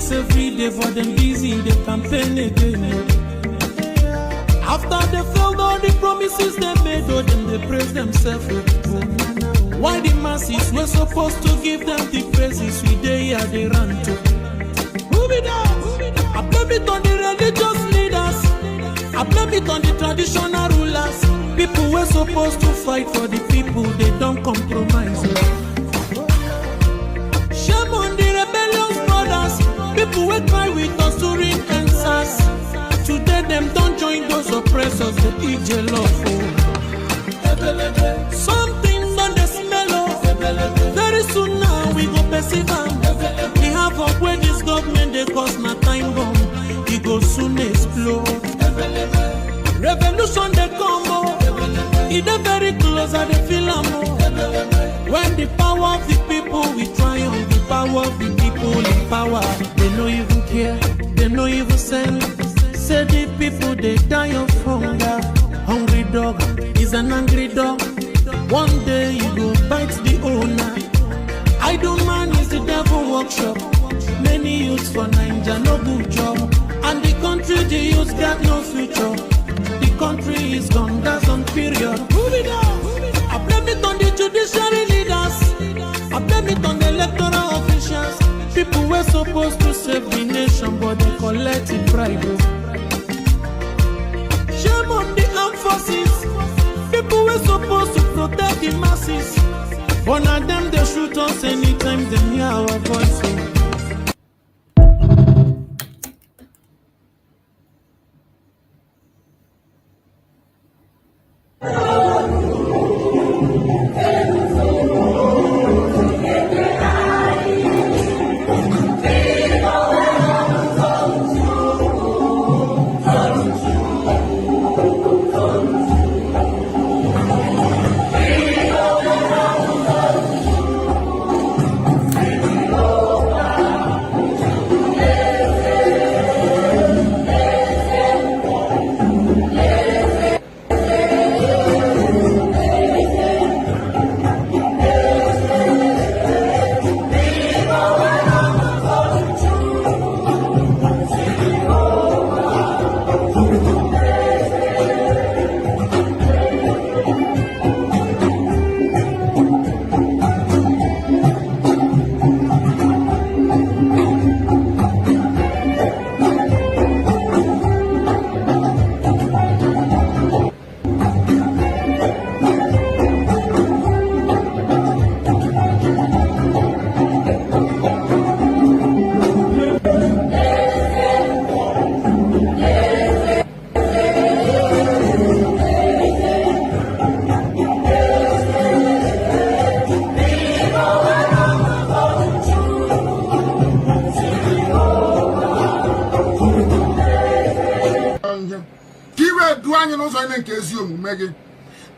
promise every day, but them busy, they campaign again. After they failed all the promises they made, oh, then they praise themselves. Why the masses were supposed to give them the praises we they here they run to? Move it down. I blame it on the religious leaders. I blame it on the traditional rulers. People were supposed to fight for the people, they don't compromise. Shame on the rebellious brothers. People will cry with us during answers. Today them don't join those oppressors, they eat jealous. Something on the smell of. Very soon now we go perceive them. We have up where this government they cause my time bomb. It go soon explode. Revolution they come. It is very close and they feel when the power of the people we triumph, the power of the people in power. They no even care, they no even send. Say the people they die of hunger. Hungry dog is an angry dog. One day you go bite the owner. Idle man is the devil workshop. Many youths for Nigeria no good job. And the country the youths got no future. The country is gone, that's on period. Move it down. I blame it on the judiciary leaders. I blame it on the electoral officials. People were supposed to save the nation, but they collected bribe. Shame on the armed forces. People were supposed to protect the masses. One of them they shoot us anytime they hear our voice.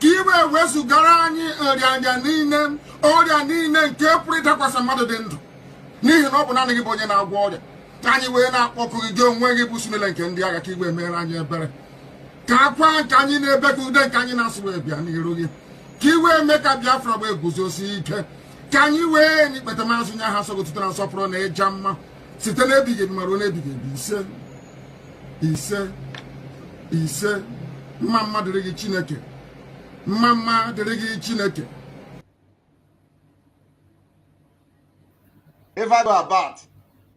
Kiwe wesu garani orianya nine oria nine nke pụrịta kwasa mmadụ dị ndụ n'ihi na ọ bụ naanị gị bụ onye na-agwọ ọrịa anyị wee na-akpọkụ gị onwe gị bụ sumele nke ndị agha ka igwe mere anyị ebere ka akwa nke anyị na-ebekwa ude nke anyị na-asụ wee bịa n'iru gị ka iwe mee ka Biafra wee guzosi ike ka anyị wee n'ikpete mazụ nye ha sọgotụtara nsọpụrụ na ịja mma site n'ebighị ebi maruo n'ebighị ebi ise mma mma dịrị gị Chineke. Mama Chineke. If I go about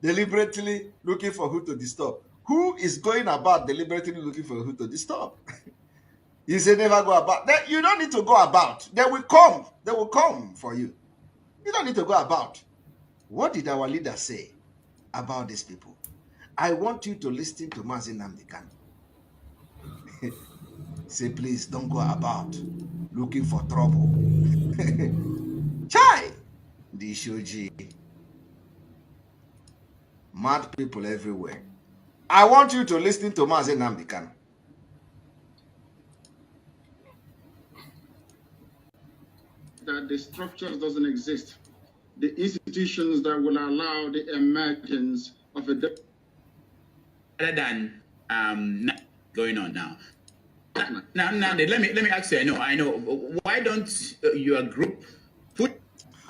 deliberately looking for who to disturb, who is going about deliberately looking for who to disturb? You say never go about. Then you don't need to go about. They will come. They will come for you. You don't need to go about. What did our leader say about these people? I want you to listen to Nnamdi Kanu. Say, please don't go about looking for trouble. Chai! The Shoji. Mad people everywhere. I want you to listen to Nnamdi Kanu. That the structures doesn't exist. The institutions that will allow the emergence of a rather than going on now. Now, let me ask you. I know. Why don't your group put?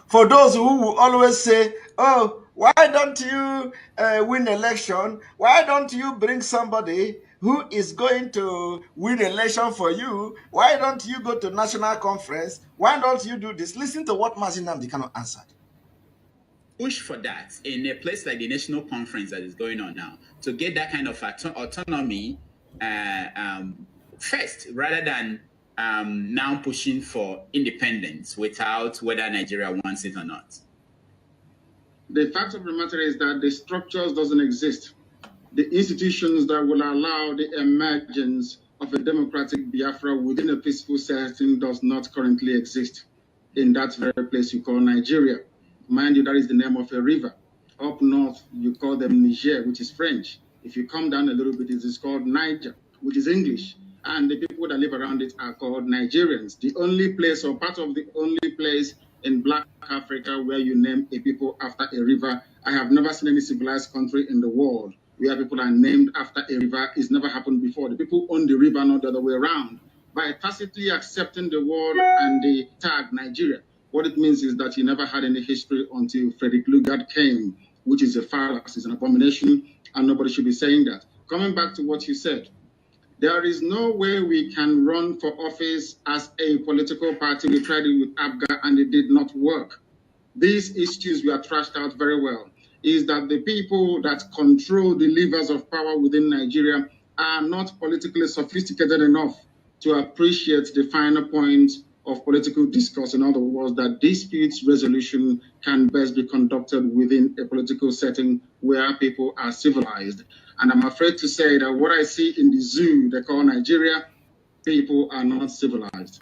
For those who will always say, "Oh, Why don't you win election? Why don't you bring somebody who is going to win election for you? Why don't you go to national conference? Why don't you do this? Listen to what Nnamdi Kanu answered. Push for that in a place like the national conference that is going on now to get that kind of autonomy first, rather than now pushing for independence without whether Nigeria wants it or not. The fact of the matter is that the structures doesn't exist. The institutions that will allow the emergence of a democratic Biafra within a peaceful setting does not currently exist in that very place you call Nigeria. Mind you, that is the name of a river. Up north, you call them Niger, which is French. If you come down a little bit, it is called Niger, which is English. And the people that live around it are called Nigerians. The only place, or part of the only place in Black Africa where you name a people after a river. I have never seen any civilized country in the world where people are named after a river. It's never happened before. The people own the river, not the other way around. By tacitly accepting the word and the tag Nigeria, what it means is that you never had any history until Frederick Lugard came, which is a fallacy, it's an abomination, and nobody should be saying that. Coming back to what you said, there is no way we can run for office as a political party. We tried it with ABGA and it did not work. These issues were thrashed out very well. Is that the people that control the levers of power within Nigeria are not politically sophisticated enough to appreciate the finer points of political discourse. In other words, that disputes resolution can best be conducted within a political setting where people are civilized. And I'm afraid to say that what I see in the zoo they call Nigeria, people are not civilized.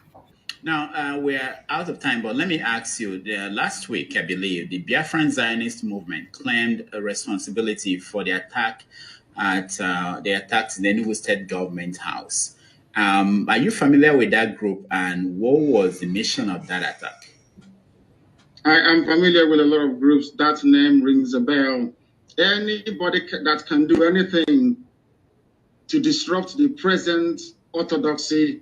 Now, we're out of time, but let me ask you, last week, I believe, the Biafran Zionist movement claimed a responsibility for the attack at the attacks in the Enugu State Government House. Are you familiar with that group, and what was the mission of that attack? I am familiar with a lot of groups. That name rings a bell. Anybody that can do anything to disrupt the present orthodoxy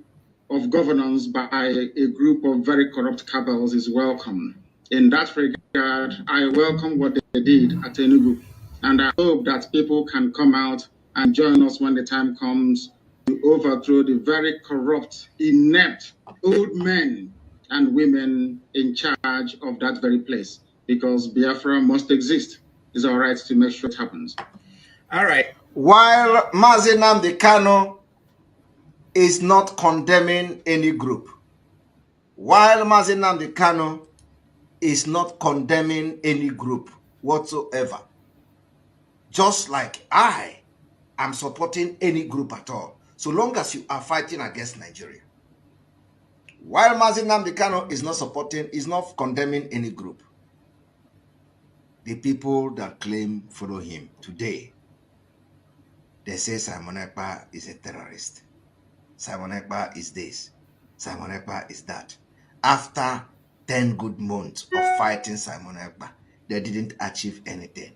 of governance by a group of very corrupt cabals is welcome. In that regard, I welcome what they did at Enugu, and I hope that people can come out and join us when the time comes to overthrow the very corrupt, inept old men and women in charge of that very place, because Biafra must exist. It's our right to make sure it happens. All right. While Nnamdi Kanu is not condemning any group, while Nnamdi Kanu is not condemning any group whatsoever, just like I am supporting any group at all, so long as you are fighting against Nigeria. While Nnamdi Kanu is not supporting, is not condemning any group, the people that claim follow him today, they say Simon Ekpa is a terrorist. Simon Ekpa is this. Simon Ekpa is that. After 10 good months of fighting Simon Ekpa, they didn't achieve anything.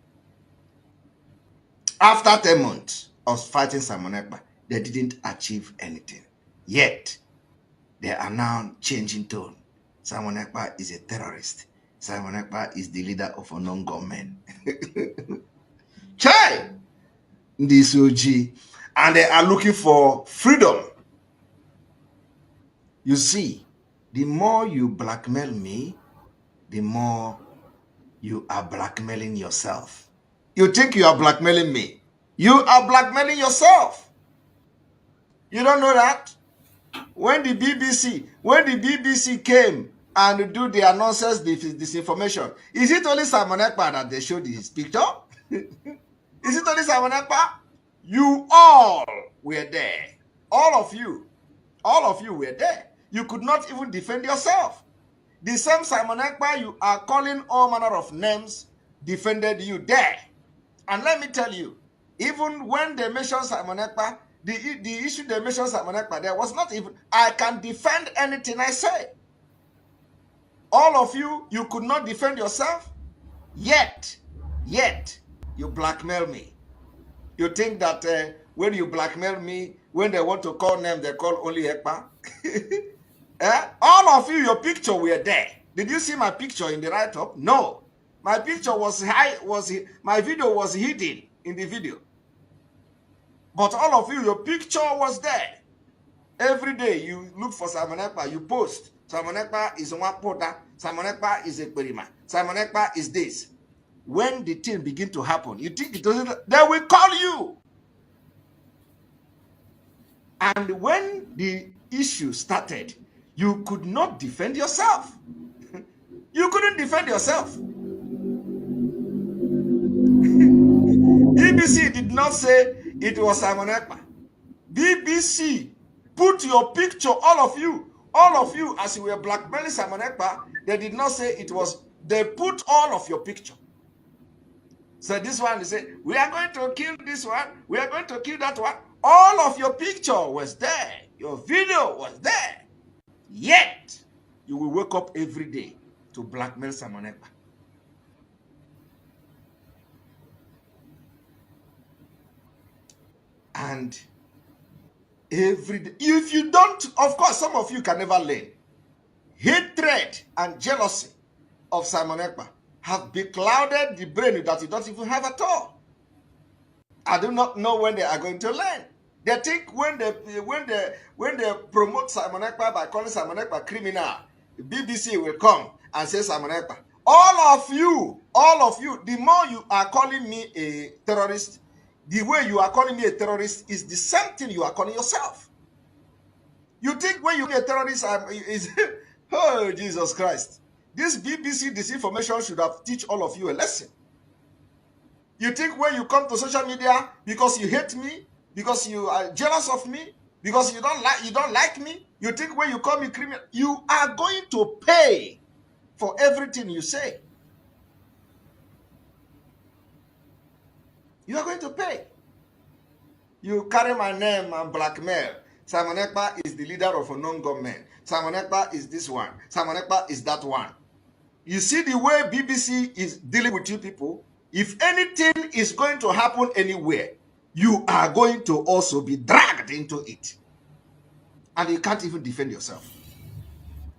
After 10 months of fighting Simon Ekpa, they didn't achieve anything. Yet, they are now changing tone. Simon Ekpa is a terrorist. Simon Ekpa is the leader of a non-government. Chai! This OG. And they are looking for freedom. You see, the more you blackmail me, the more you are blackmailing yourself. You think you are blackmailing me. You are blackmailing yourself. You don't know that? When the BBC came and do their nonsense disinformation, is it only Simon Ekpa that they showed his picture? Is it only Simon Ekpa? You all were there. All of you were there. You could not even defend yourself. The same Simon Ekpa you are calling all manner of names defended you there. And let me tell you, even when they mentioned Simon Ekpa, the issue they mentioned Simon Ekpa, there was not even, I can defend anything I say. All of you, you could not defend yourself, yet, you blackmail me. You think that when you blackmail me, when they want to call name, they call only Ekpa? All of you, your picture were there. Did you see my picture in the write-up? No. My picture was my video was hidden in the video. But all of you, your picture was there. Every day you look for Simon Ekpa, you post. Simon Ekpa is a Wapoda, Simon Ekpa is a Perima, Simon Ekpa is this. When the thing begin to happen, you think it doesn't, they will call you. And when the issue started, you could not defend yourself. You couldn't defend yourself. BBC did not say it was Simon Ekpa. BBC put your picture, all of you, as you were blackmailing Simon Ekpa, they did not say it was, they put all of your picture. So this one, they say, we are going to kill this one, we are going to kill that one. All of your picture was there, your video was there. Yet, you will wake up every day to blackmail Simon Ekpa. And every day, if you don't, of course, some of you can never learn. Hatred and jealousy of Simon Ekpa have beclouded the brain that you don't even have at all. I do not know when they are going to learn. They think when they promote Simon Ekpa by calling Simon Ekpa criminal, the BBC will come and say Simon Ekpa. All of you, the more you are calling me a terrorist, the way you are calling me a terrorist is the same thing you are calling yourself. You think when you be a terrorist, oh, Jesus Christ. This BBC disinformation should have teach all of you a lesson. You think when you come to social media because you hate me, because you are jealous of me, because you don't like me, you think when you call me criminal, you are going to pay for everything you say. You are going to pay. You carry my name and blackmail. Simon Ekpa is the leader of a non-government. Simon Ekpa is this one. Simon Ekpa is that one. You see the way BBC is dealing with you people? If anything is going to happen anywhere, you are going to also be dragged into it. And you can't even defend yourself.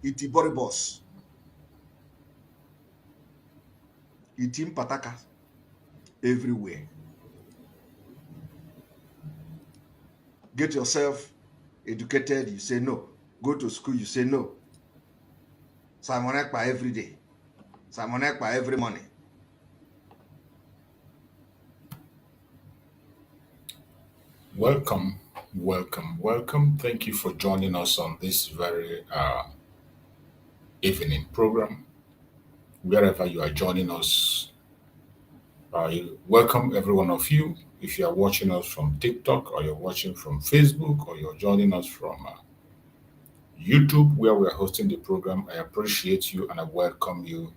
Iti Boribos. Iti Pataka. Everywhere. Get yourself educated, you say no. Go to school, you say no. Simon Ekpa every day. Simon Ekpa every morning. Welcome. Thank you for joining us on this very evening program. Wherever you are joining us, welcome every one of you. If you are watching us from TikTok, or you're watching from Facebook, or you're joining us from YouTube, where we are hosting the program, I appreciate you and I welcome you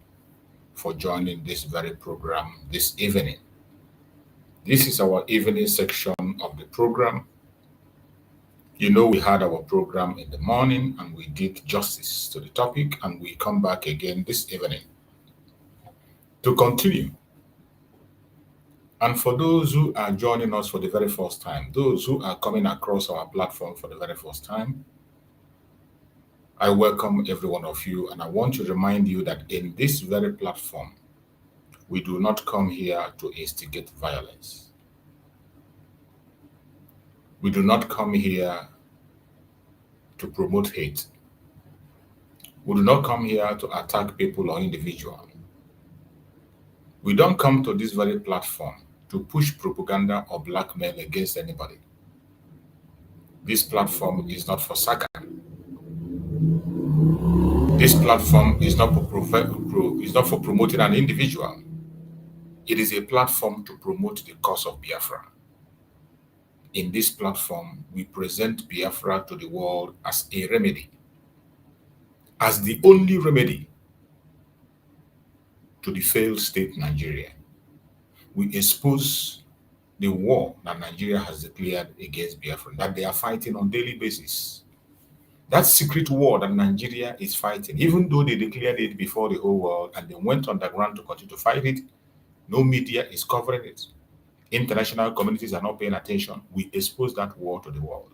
for joining this very program this evening. This is our evening section of the program. You know, we had our program in the morning and we did justice to the topic, and we come back again this evening to continue. And for those who are joining us for the very first time, those who are coming across our platform for the very first time, I welcome every one of you, and I want to remind you that in this very platform, we do not come here to instigate violence. We do not come here to promote hate. We do not come here to attack people or individuals. We don't come to this very platform to push propaganda or blackmail against anybody. This platform is not for Saka. This platform is not for promoting an individual. It is a platform to promote the cause of Biafra. In this platform, we present Biafra to the world as a remedy, as the only remedy to the failed state Nigeria. We expose the war that Nigeria has declared against Biafra, that they are fighting on a daily basis. That secret war that Nigeria is fighting, even though they declared it before the whole world and they went underground to continue to fight it, no media is covering it. International communities are not paying attention. We expose that war to the world.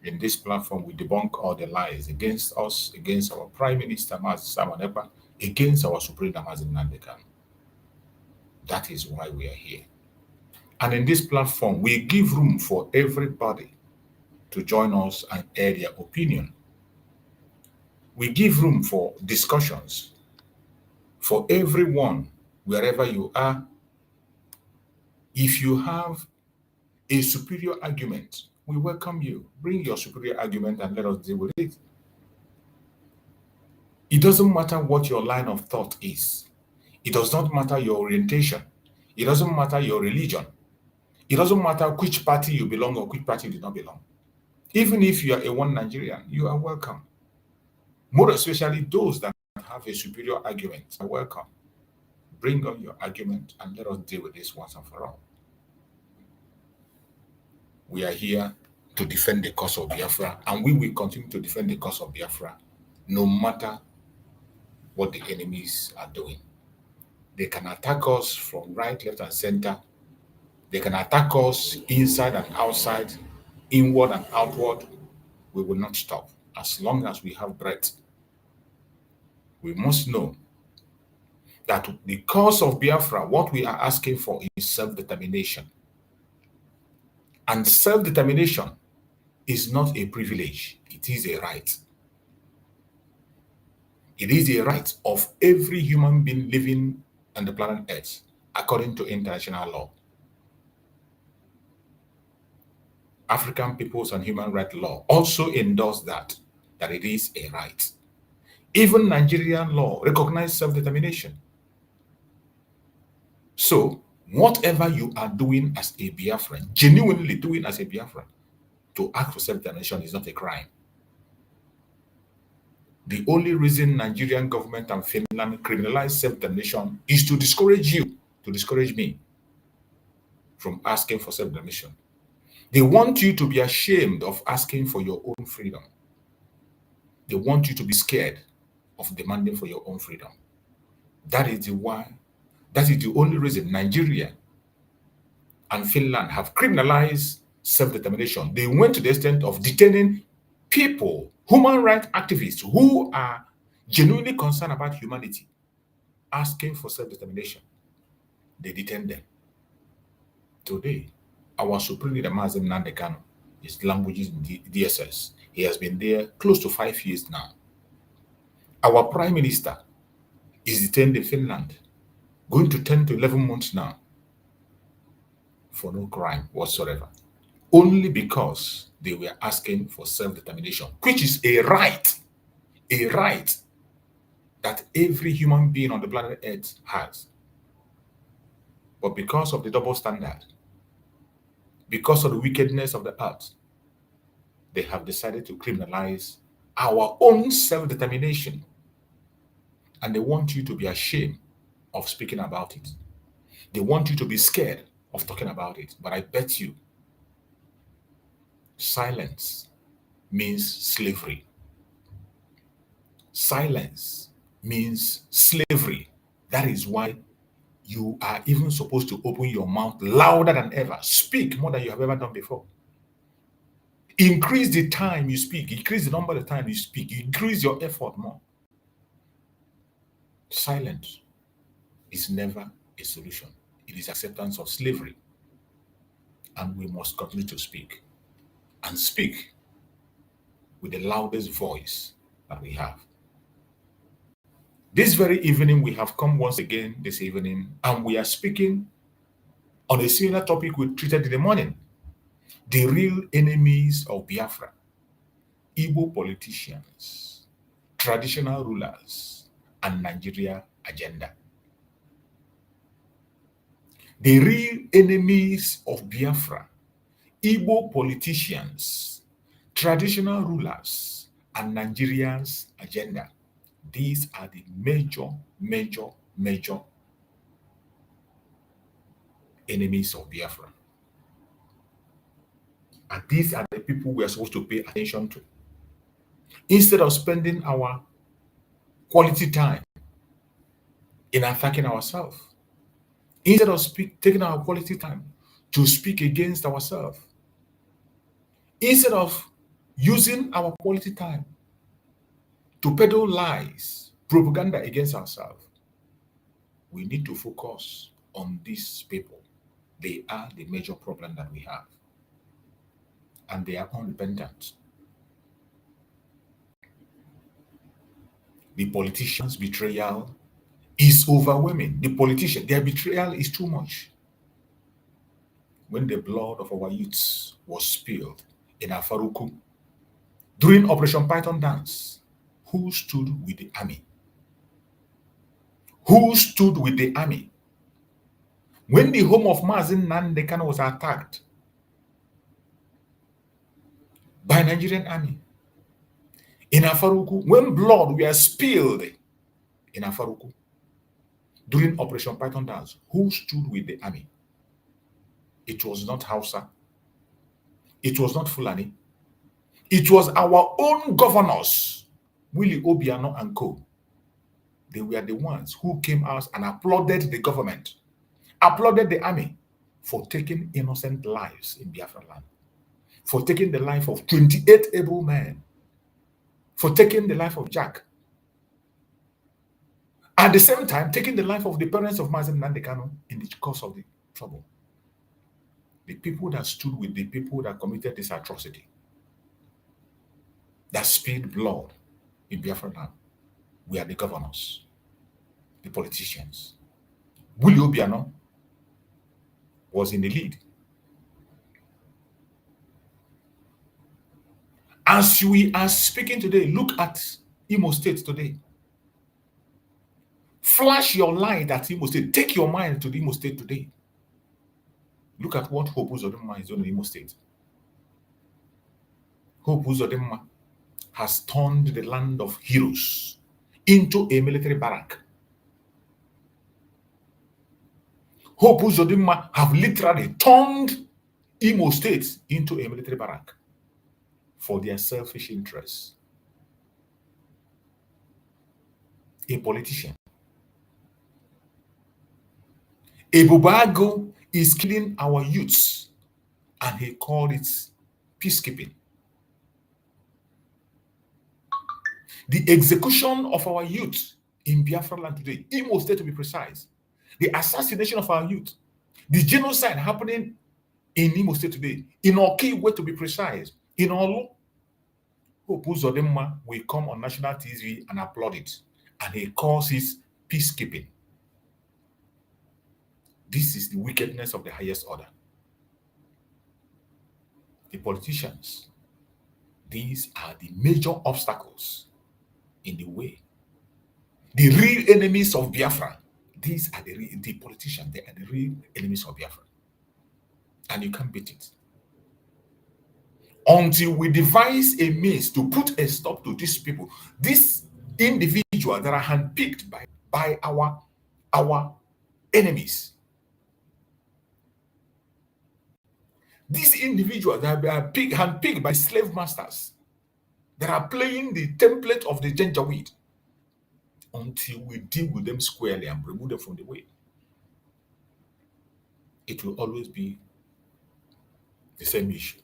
In this platform, we debunk all the lies against us, against our Prime Minister, Simon Ekpa, against our Supreme Amazing Nnamdi Kanu. That is why we are here. And in this platform, we give room for everybody to join us and air their opinion. We give room for discussions for everyone, wherever you are. If you have a superior argument, we welcome you. Bring your superior argument and let us deal with it. It doesn't matter what your line of thought is. It does not matter your orientation. It doesn't matter your religion. It doesn't matter which party you belong or which party you do not belong. Even if you are a one Nigerian, you are welcome. More especially those that have a superior argument are welcome. Bring on your argument and let us deal with this once and for all. We are here to defend the cause of Biafra, and we will continue to defend the cause of Biafra no matter what the enemies are doing. They can attack us from right, left, and center. They can attack us inside and outside, inward and outward. We will not stop as long as we have breath. We must know that the cause of Biafra, what we are asking for is self-determination. And self-determination is not a privilege, it is a right. It is a right of every human being living on the planet Earth, according to international law. African Peoples and Human Rights Law also endorse that it is a right. Even Nigerian law recognizes self-determination. So, whatever you are doing as a Biafran, genuinely doing as a Biafran, to ask for self-determination is not a crime. The only reason Nigerian government and Finland criminalize self-determination is to discourage you, to discourage me from asking for self-determination. They want you to be ashamed of asking for your own freedom. They want you to be scared of demanding for your own freedom. That is the only reason Nigeria and Finland have criminalized self-determination. They went to the extent of detaining people, human rights activists who are genuinely concerned about humanity, asking for self-determination. They detain them. Today, our Supreme Leader, Nnamdi Kanu, is languages in DSS. He has been there close to 5 years now. Our Prime Minister is detained in Finland, going to 10 to 11 months now, for no crime whatsoever. Only because they were asking for self-determination, which is a right that every human being on the planet Earth has. But because of the double standard, because of the wickedness of the earth, they have decided to criminalize our own self-determination. And they want you to be ashamed of speaking about it. They want you to be scared of talking about it. But I bet you, silence means slavery. Silence means slavery. That is why you are even supposed to open your mouth louder than ever. Speak more than you have ever done before. Increase the time you speak. Increase the number of times you speak. Increase your effort more. Silence is never a solution. It is acceptance of slavery. And we must continue to speak. And speak with the loudest voice that we have. This very evening, we have come once again this evening, and we are speaking on a similar topic we treated in the morning. The real enemies of Biafra, Igbo politicians, traditional rulers, and Nigeria agenda. The real enemies of Biafra, Igbo politicians, traditional rulers, and Nigerians agenda. These are the major enemies of Biafra. And these are the people we are supposed to pay attention to. Instead of spending our quality time in attacking ourselves, instead of taking our quality time to speak against ourselves, instead of using our quality time to peddle lies propaganda against ourselves. We need to focus on these people. They are the major problem that we have. And they are unrepentant. The politicians' betrayal is overwhelming. Their betrayal is too much. When the blood of our youths was spilled in Afaruku during Operation Python Dance, who stood with the army? Who stood with the army? When the home of Mazen Nnamdi was attacked by Nigerian army in Afaruku, when blood were spilled in Afaruku during Operation Python Dance, who stood with the army? It was not Hausa. It was not Fulani. It was our own governors, Willie Obiano and co. They were the ones who came out and applauded the government, applauded the army for taking innocent lives in Biafra land, for taking the life of 28 able men, for taking the life of Jack. At the same time, taking the life of the parents of Mazen Nnamdi in the course of the trouble. The people that stood with the people that committed this atrocity, that spilled blood in Biafra land, we are the governors, the politicians. Willie Obiano was in the lead. As we are speaking today, look at Imo State today. Flash your light at Imo State. Take your mind to the Imo State today. Look at what Hope Uzodinma is doing in Imo State. Hope Uzodinma has turned the land of heroes into a military barrack. Hope Uzodinma have literally turned Imo State into a military barrack for their selfish interests. A politician. Ebubago is killing our youths, and he called it peacekeeping. The execution of our youth in Biafra land today, Imo State to be precise, the assassination of our youth, the genocide happening in Imo State today, in Okigwe to be precise, in Olu, Hope Uzodinma will come on national TV and applaud it, and he calls it peacekeeping. This is the wickedness of the highest order. The politicians, these are the major obstacles in the way. The real enemies of Biafra, these are the politicians, they are the real enemies of Biafra. And you can't beat it. Until we devise a means to put a stop to these people, these individuals that are handpicked by our enemies. These individuals that are handpicked by slave masters that are playing the template of the Janjaweed, until we deal with them squarely and remove them from the way, it will always be the same issue.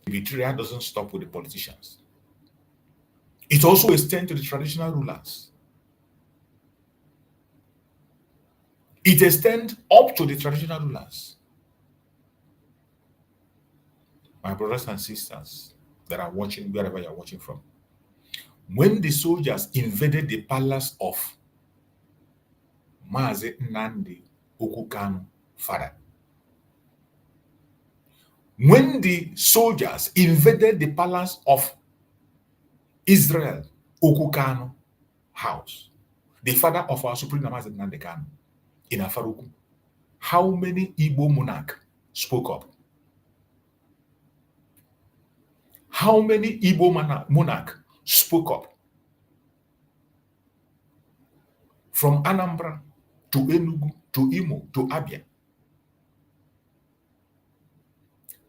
The betrayal doesn't stop with the politicians. It also extends to the traditional rulers. It extends up to the traditional rulers. My brothers and sisters that are watching, wherever you're watching from, when the soldiers invaded the palace of Mazi Nnamdi Kanu father, when the soldiers invaded the palace of Israel Kanu house, the father of our supreme Mazi Nnamdi Kanu, in Afaruku, how many Igbo monarchs spoke up? How many Igbo monarchs spoke up? From Anambra to Enugu to Imo to Abia.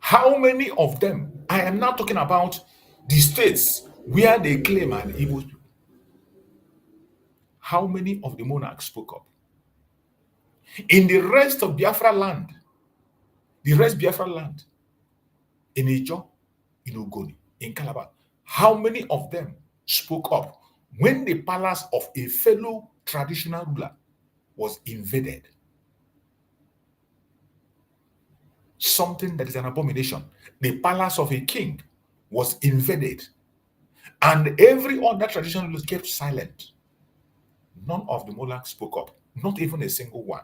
How many of them? I am now talking about the states where they claim an Igbo. How many of the monarchs spoke up? In the rest of Biafra land, in Ijo, in Ogoni, in Calabar, how many of them spoke up when the palace of a fellow traditional ruler was invaded. Something that is an abomination. The palace of a king was invaded, and every other traditional ruler kept silent. None of the monarchs spoke up, not even a single one.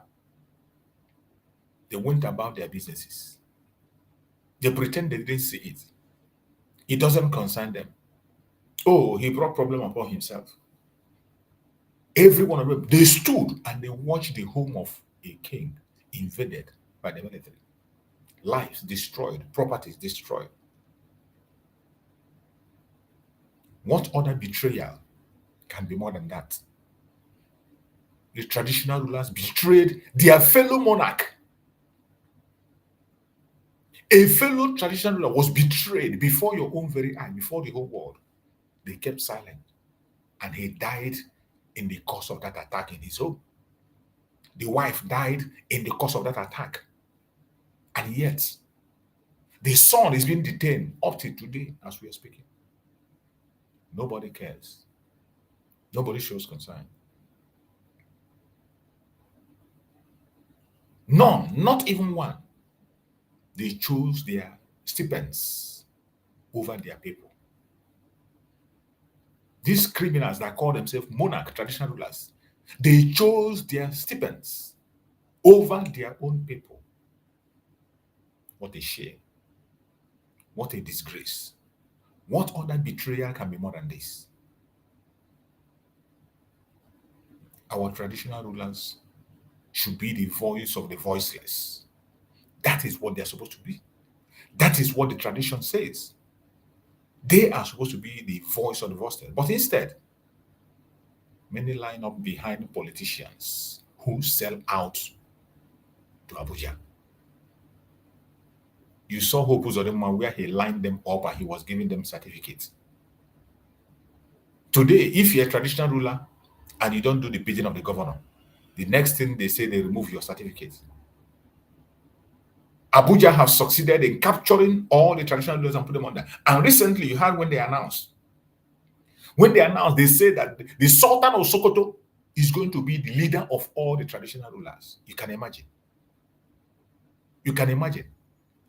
They went about their businesses. They pretend they didn't see it. It doesn't concern them. Oh, he brought problem upon himself. Every one of them, they stood and they watched the home of a king invaded by the military. Lives destroyed, properties destroyed. What other betrayal can be more than that? The traditional rulers betrayed their fellow monarch. A fellow traditional ruler was betrayed before your own very eye, before the whole world. They kept silent, and he died in the course of that attack in his home. The wife died in the course of that attack. And yet, the son is being detained up to today as we are speaking. Nobody cares. Nobody shows concern. None, not even one. They chose their stipends over their people. These criminals that call themselves monarch, traditional rulers, they chose their stipends over their own people. What a shame. What a disgrace. What other betrayal can be more than this? Our traditional rulers should be the voice of the voiceless. That is what they're supposed to be. That is what the tradition says. They are supposed to be the voice of the voiceless. But instead, many line up behind politicians who sell out to Abuja. You saw Hope Uzodinma where he lined them up and he was giving them certificates. Today, if you're a traditional ruler and you don't do the bidding of the governor, the next thing they say, they remove your certificate. Abuja have succeeded in capturing all the traditional rulers and put them under. And recently, you heard when they announced, they say that the Sultan of Sokoto is going to be the leader of all the traditional rulers. You can imagine. You can imagine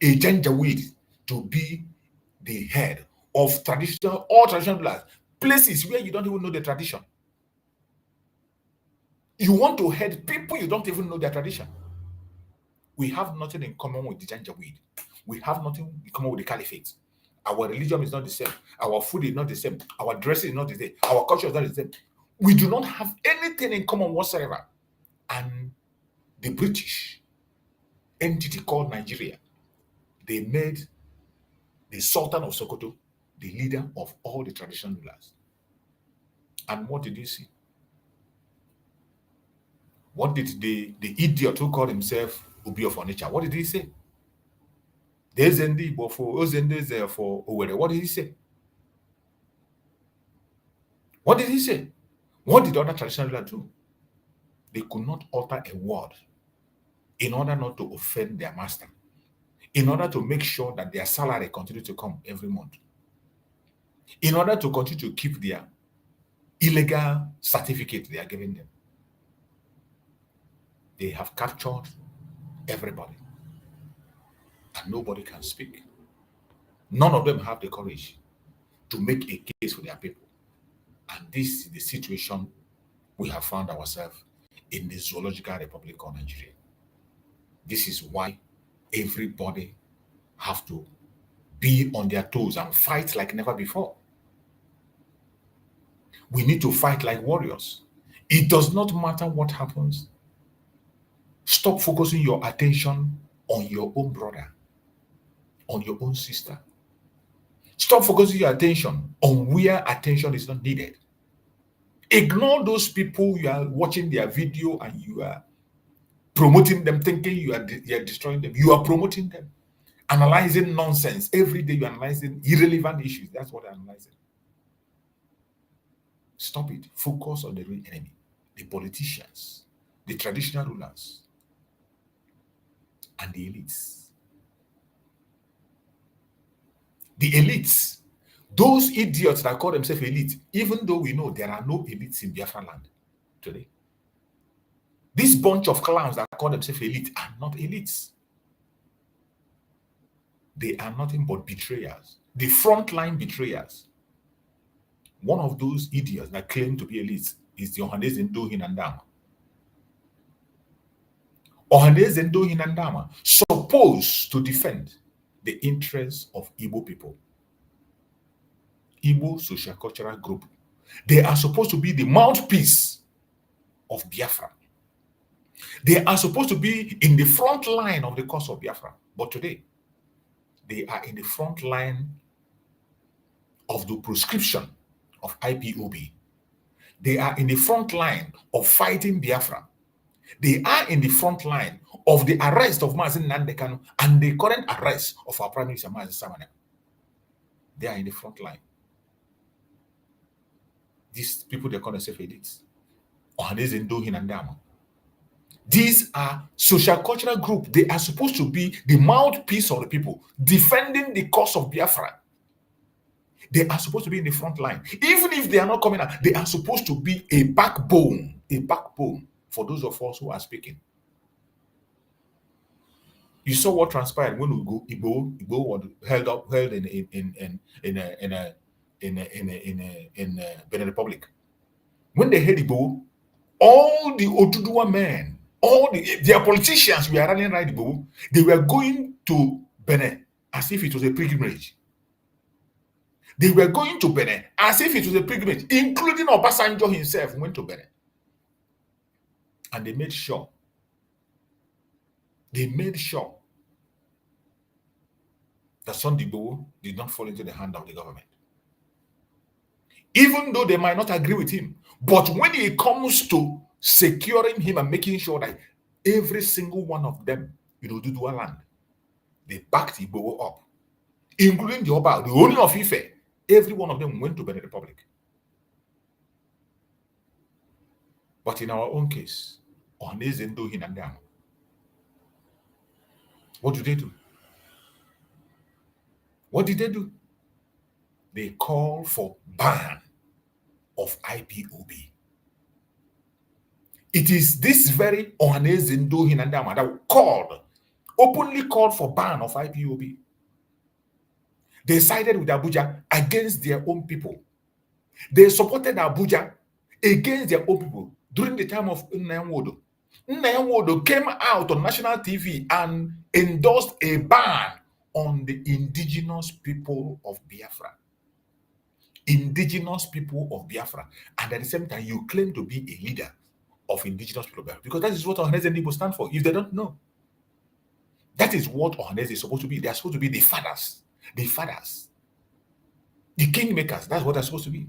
a Janjaweed to be the head of all traditional rulers, places where you don't even know the tradition. You want to head people you don't even know their tradition. We have nothing in common with the Janjaweed. We have nothing in common with the Caliphate. Our religion is not the same. Our food is not the same. Our dressing is not the same. Our culture is not the same. We do not have anything in common whatsoever. And the British entity called Nigeria, they made the Sultan of Sokoto the leader of all the traditional rulers. And what did you see? What did the idiot who called himself Obi of Onitsha, what did he say? There's Nnamdi for Ozende for Owerri. What did he say? What did he say? What did other traditional rulers do? They could not utter a word in order not to offend their master, in order to make sure that their salary continued to come every month, in order to continue to keep their illegal certificate they are giving them. They have captured everybody, and nobody can speak. None of them have the courage to make a case for their people. And this is the situation we have found ourselves in the Zoological Republic of Nigeria. This is why everybody have to be on their toes and fight like never before. We need to fight like warriors. It does not matter what happens. Stop focusing your attention on your own brother, on your own sister. Stop focusing your attention on where attention is not needed. Ignore those people you are watching their video and you are promoting them, thinking you are destroying them. You are promoting them. Analyzing nonsense. Every day you're analyzing irrelevant issues. That's what I'm analyzing. Stop it. Focus on the real enemy. The politicians, the traditional rulers, and the elites. The elites Those idiots that call themselves elite, even though we know there are no elites in Biafra land today. This bunch of clowns that call themselves elite are not elites. They are nothing but betrayers. The frontline betrayers. One of those idiots that claim to be elites is the Ohaneze Ndohinandama. Ohaneze Ndohinandama supposed to defend the interests of Igbo people. Igbo social cultural group. They are supposed to be the mouthpiece of Biafra. They are supposed to be in the front line of the cause of Biafra. But today, they are in the front line of the proscription of IPOB. They are in the front line of fighting Biafra. They are in the front line of the arrest of Mazi Nnamdi Kanu and the current arrest of our Prime Minister Mazi Samane. They are in the front line. These people, they call themselves elites. Ohaneze Ndohinandama. These are social cultural group. They are supposed to be the mouthpiece of the people, defending the cause of Biafra. They are supposed to be in the front line. Even if they are not coming out, they are supposed to be a backbone for those of us who are speaking. You saw what transpired when we go Igbo was held in Benin Republic. When they held Igbo, all the Oduduwa men, their politicians were running right Igbo. They were going to Benin as if it was a pilgrimage. They were going to Benin as if it was a pilgrimage, including Obasanjo himself went to Benin. And they made sure that Sunday Igboho did not fall into the hand of the government. Even though they might not agree with him. But when it comes to securing him and making sure that every single one of them, Dudua land, they backed Igboho up, including the Oba, the owner of Ife. Every one of them went to Benin Republic. But in our own case, Ohaneze Ndohinandama, what do they do? What did they do? They call for ban of IPOB. It is this very Ohaneze Ndohinandama that openly called for ban of IPOB. They sided with Abuja against their own people. They supported Abuja against their own people during the time of Nnamdi. Nnamdi came out on national TV and endorsed a ban on the indigenous people of Biafra. Indigenous people of Biafra. And at the same time, you claim to be a leader of indigenous people of Biafra. Because that is what Ohaneze and Igbo stand for, if they don't know. That is what Ohaneze is supposed to be. They are supposed to be the fathers. The kingmakers. That's what they're supposed to be.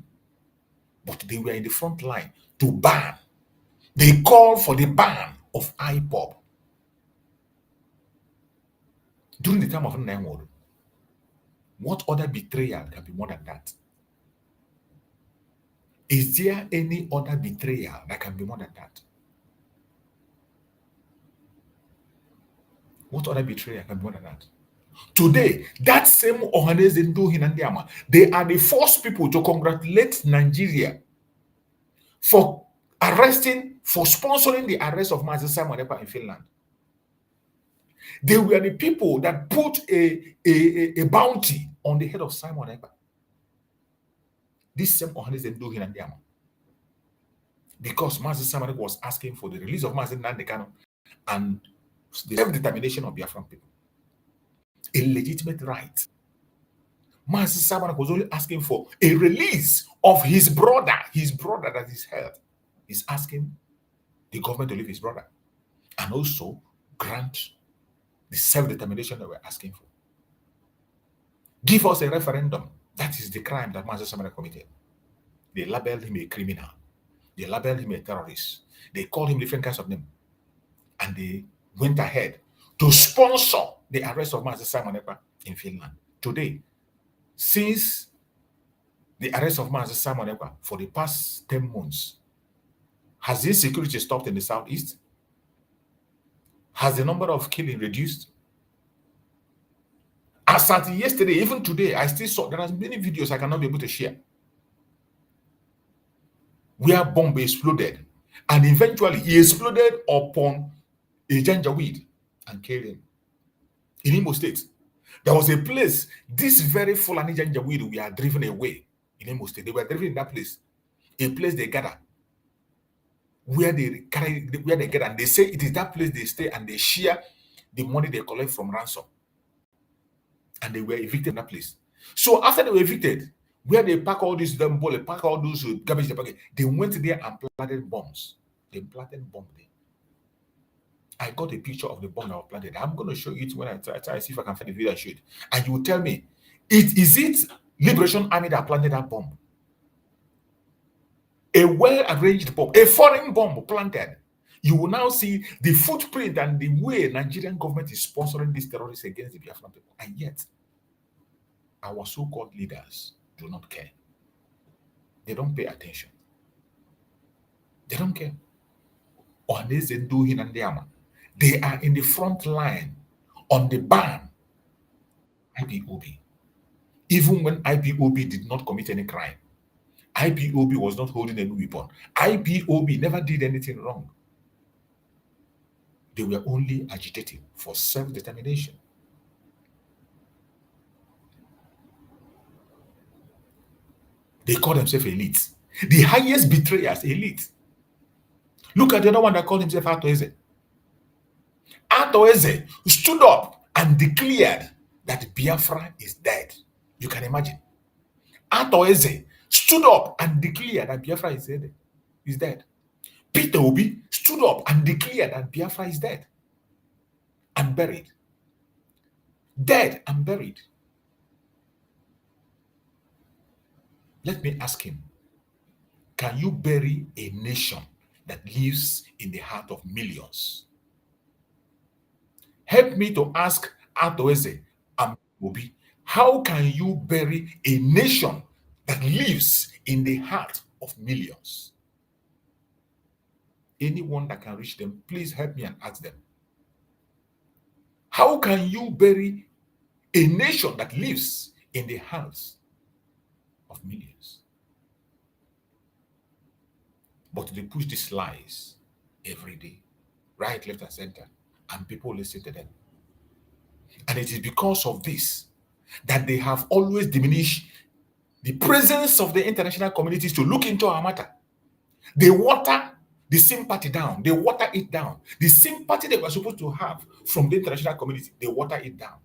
But they were in the front line to ban. They called for the ban of IPOB during the time of Nnamdi. What other betrayal can be more than that? Is there any other betrayal that can be more than that? What other betrayal can be more than that? Today, that same Ohaneze Ndohinandama, they are the first people to congratulate Nigeria for sponsoring the arrest of Mazi Simon Ekpa in Finland. They were the people that put a bounty on the head of Simon Ekpa. This same Ohaneze Ndohinandama. Because Mazi Simon Ekpa was asking for the release of Mazi Nnamdi Kanu and the self-determination of Biafran people. A legitimate right. Mazi Simon Ekpa was only asking for a release of his brother that is held. He's asking the government to leave his brother and also grant the self-determination that we're asking for. Give us a referendum. That is the crime that Mazi Simon Ekpa committed. They labeled him a criminal. They labeled him a terrorist. They called him different kinds of names. And they went ahead to sponsor the arrest of Mazi Simon Ekpa in Finland. Today, since the arrest of Mazi Simon Ekpa for the past 10 months, has insecurity stopped in the southeast? Has the number of killing reduced? As at yesterday, even today, I still saw there are many videos I cannot be able to share where bomb exploded, and eventually he exploded upon a janjaweed and killed him. In Imo State, there was a place, this very Fulani janjaweed, we are driven away in Imo State. They were driven in that place, a place they gather, where they gather, and they say it is that place they stay and they share the money they collect from ransom. And they were evicted in that place. So after they were evicted, where they pack all these dumb ball, they pack all those garbage they pack, they went there and planted bombs. They planted bomb there. I got a picture of the bomb that was planted. I'm going to show it when I try to see if I can find the video and show it. And you will tell me, is it Liberation Army that planted that bomb? A well-arranged bomb, a foreign bomb planted. You will now see the footprint and the way Nigerian government is sponsoring these terrorists against the Biafran people. And yet, our so-called leaders do not care. They don't pay attention. They don't care. They are in the front line on the ban IPOB. Even when IPOB did not commit any crime, IPOB was not holding any weapon. IPOB never did anything wrong. They were only agitating for self-determination. They call themselves elites. The highest betrayers, elite. Look at the other one that called himself Atoeze. Atoeze stood up and declared that Biafra is dead. You can imagine. Atoeze stood up and declared that Biafra is dead. Peter Obi stood up and declared that Biafra is dead and buried. Dead and buried. Let me ask him, can you bury a nation that lives in the heart of millions? Help me to ask Atoeze and Obi, how can you bury a nation that lives in the heart of millions? Anyone that can reach them, please help me and ask them. How can you bury a nation that lives in the hearts of millions? But they push these lies every day, right, left, and center, and people listen to them. And it is because of this that they have always diminished the presence of the international communities to look into our matter. They water the sympathy down. They water it down. The sympathy they were supposed to have from the international community, they water it down.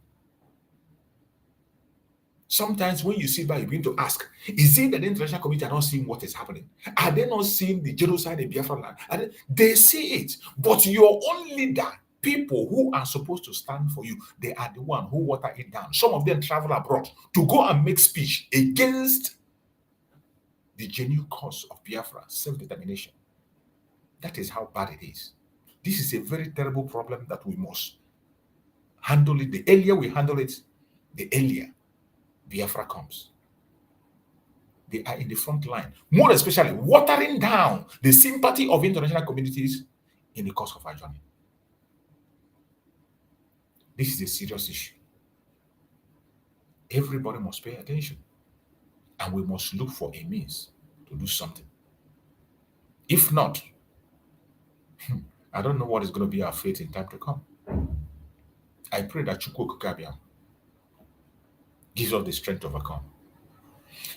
Sometimes when you sit back, you begin to ask, is it that the international community are not seeing what is happening? Are they not seeing the genocide in Biafra land? They see it, but your own leader, people who are supposed to stand for you, they are the one who water it down. Some of them travel abroad to go and make speech against the genuine cause of Biafra, self-determination. That is how bad it is. This is a very terrible problem that we must handle it. The earlier we handle it, the earlier Biafra comes. They are in the front line, more especially watering down the sympathy of international communities in the cause of our journey. This is a serious issue. Everybody must pay attention, and we must look for a means to do something. If not, I don't know what is going to be our fate in time to come. I pray that Chukwu Okikabia gives us the strength to overcome.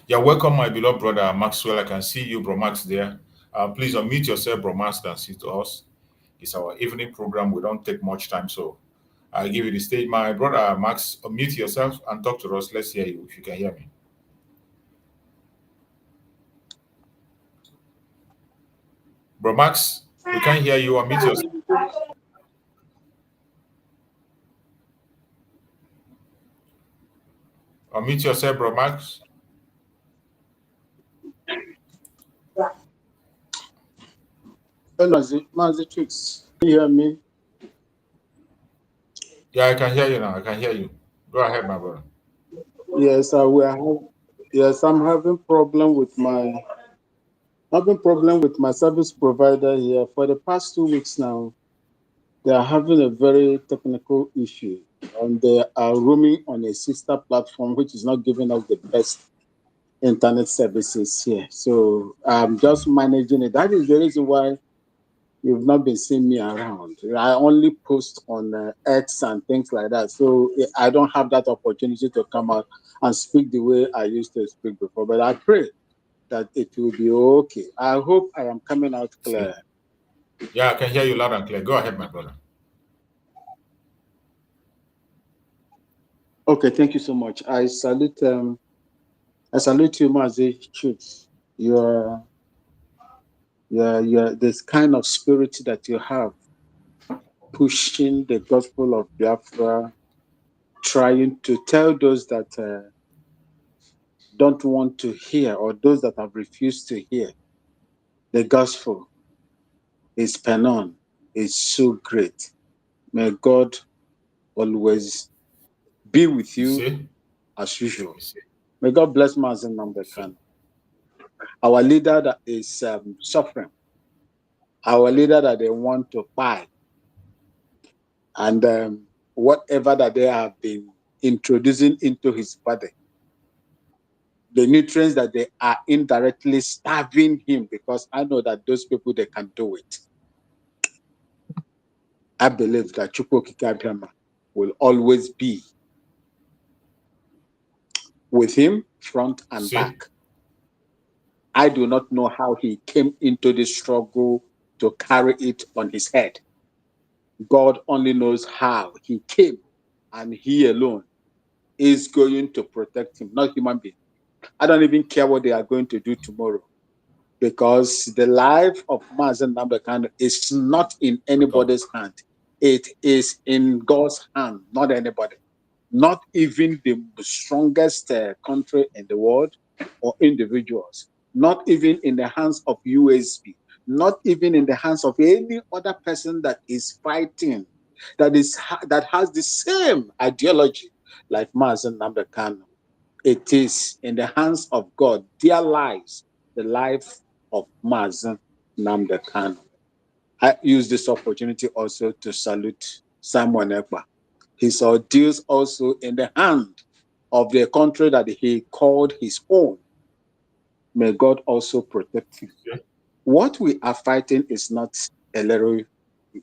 You're welcome, my beloved brother Maxwell. I can see you, Bro Max, there. Please unmute yourself, Bro Max, and see to us. It's our evening program. We don't take much time, so I'll give you the stage. My brother Max, unmute yourself and talk to us. Let's hear you, if you can hear me. Bro Max, we can't hear you. Unmute yourself. Unmute yourself, Bro Max. Hello, Mazitrix. Can you hear me? Yeah, I can hear you now. I can hear you. Go ahead, my brother. Yes, I'm having problem with my service provider here for the past 2 weeks now. They are having a very technical issue, and they are roaming on a sister platform which is not giving us the best internet services here. So I'm just managing it. That is the reason why you've not been seeing me around. I only post on X and things like that. So I don't have that opportunity to come out and speak the way I used to speak before. But I pray that it will be okay. I hope I am coming out clear. Yeah, I can hear you loud and clear. Go ahead, my brother. Okay, thank you so much. I salute you, Mazi Chooks. You're this kind of spirit that you have, pushing the gospel of Biafra, trying to tell those that don't want to hear, or those that have refused to hear the gospel. Is Penon is so great. May God always be with You you see? as usual. You see? May God bless Mazen Namdekan. Our leader that is suffering, our leader that they want to buy, and whatever that they have been introducing into his body, the nutrients that they are indirectly starving him, because I know that those people, they can do it. I believe that Chukwokika will always be with him front and back. I do not know how he came into this struggle to carry it on his head. God only knows how he came, and he alone is going to protect him, not human being. I don't even care what they are going to do tomorrow, because the life of Mazen Namdekan is not in anybody's hand. It is in God's hand, not anybody. Not even the strongest country in the world or individuals. Not even in the hands of USB. Not even in the hands of any other person that is fighting, that has the same ideology like Mazen Namdekan. It is in the hands of God, their lives, the life of Mazen Namdekan. I use this opportunity also to salute Simon Ekpa. His ordeals also in the hand of the country that he called his own. May God also protect him. What we are fighting is not a little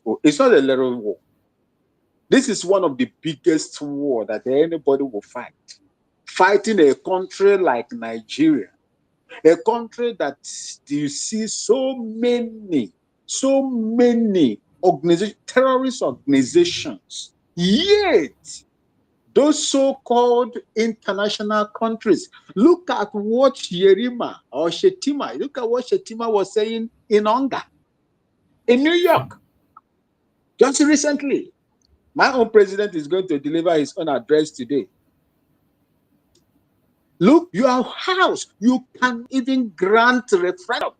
war. This is one of the biggest war that anybody will fight. Fighting a country like Nigeria, a country that you see so many terrorist organizations, yet those so-called international countries, look at what Yerima or Shetima, look at what Shetima was saying in Onga, in New York, just recently. My own president is going to deliver his own address today. Look, your house, you can even grant referendum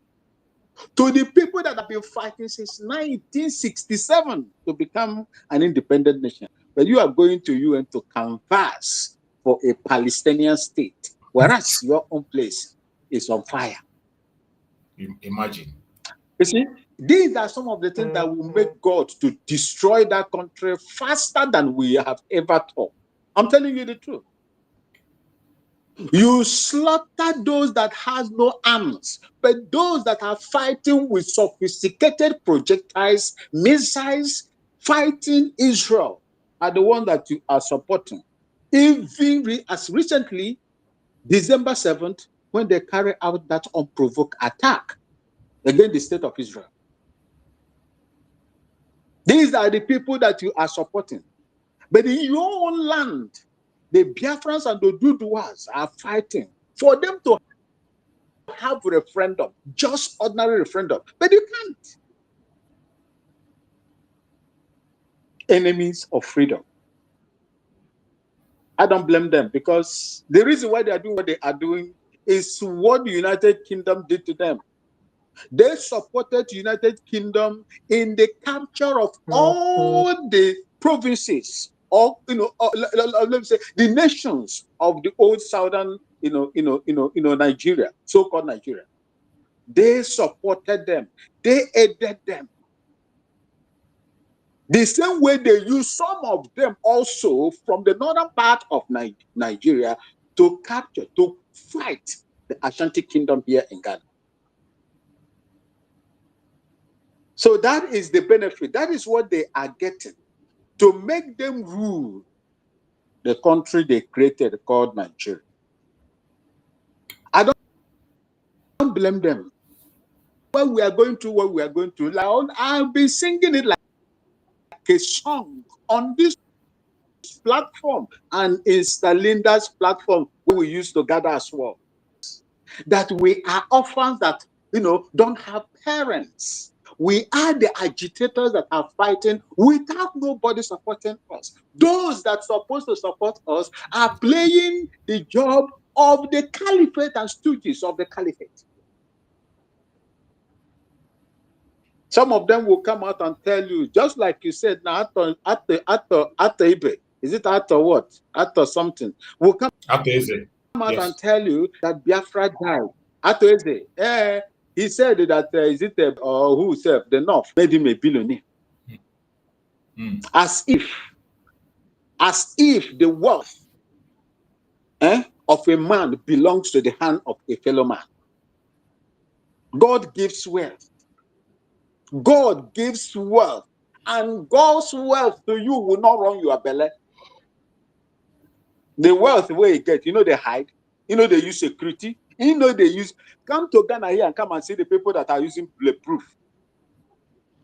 to the people that have been fighting since 1967 to become an independent nation. But you are going to UN to canvass for a Palestinian state, whereas your own place is on fire. Imagine. You see, these are some of the things that will make God to destroy that country faster than we have ever thought. I'm telling you the truth. You slaughter those that has no arms, but those that are fighting with sophisticated projectiles, missiles, fighting Israel are the ones that you are supporting. Even as recently, December 7th, when they carry out that unprovoked attack against the state of Israel. These are the people that you are supporting. But in your own land, the Biafrans and the Duduas are fighting for them to have referendum, just ordinary referendum, but you can't. Enemies of freedom. I don't blame them, because the reason why they are doing what they are doing is what the United Kingdom did to them. They supported the United Kingdom in the capture of all the provinces, or let me say the nations of the old southern, Nigeria, so-called Nigeria. They supported them. They aided them. The same way they use some of them also from the northern part of Nigeria to capture, to fight the Ashanti kingdom here in Ghana. So that is the benefit. That is what they are getting to make them rule the country they created called Nigeria. I don't blame them. What we are going through, like, I'll be singing it like a song on this platform and in Stalinda's platform where we used to gather as well. That we are orphans that, don't have parents. We are the agitators that are fighting without nobody supporting us. Those that are supposed to support us are playing the job of the caliphate and stooges of the caliphate. Some of them will come out and tell you, just like you said, now after Ibe, is it after what? After something. Will come out and tell you that Biafra died. After Eze, he said that who said the North made him a billionaire. As if the wealth of a man belongs to the hand of a fellow man. God gives wealth. God gives wealth, and God's wealth to you will not run your belly. The wealth where you get, they hide, they use security, come to Ghana here and come and see the people that are using bulletproof.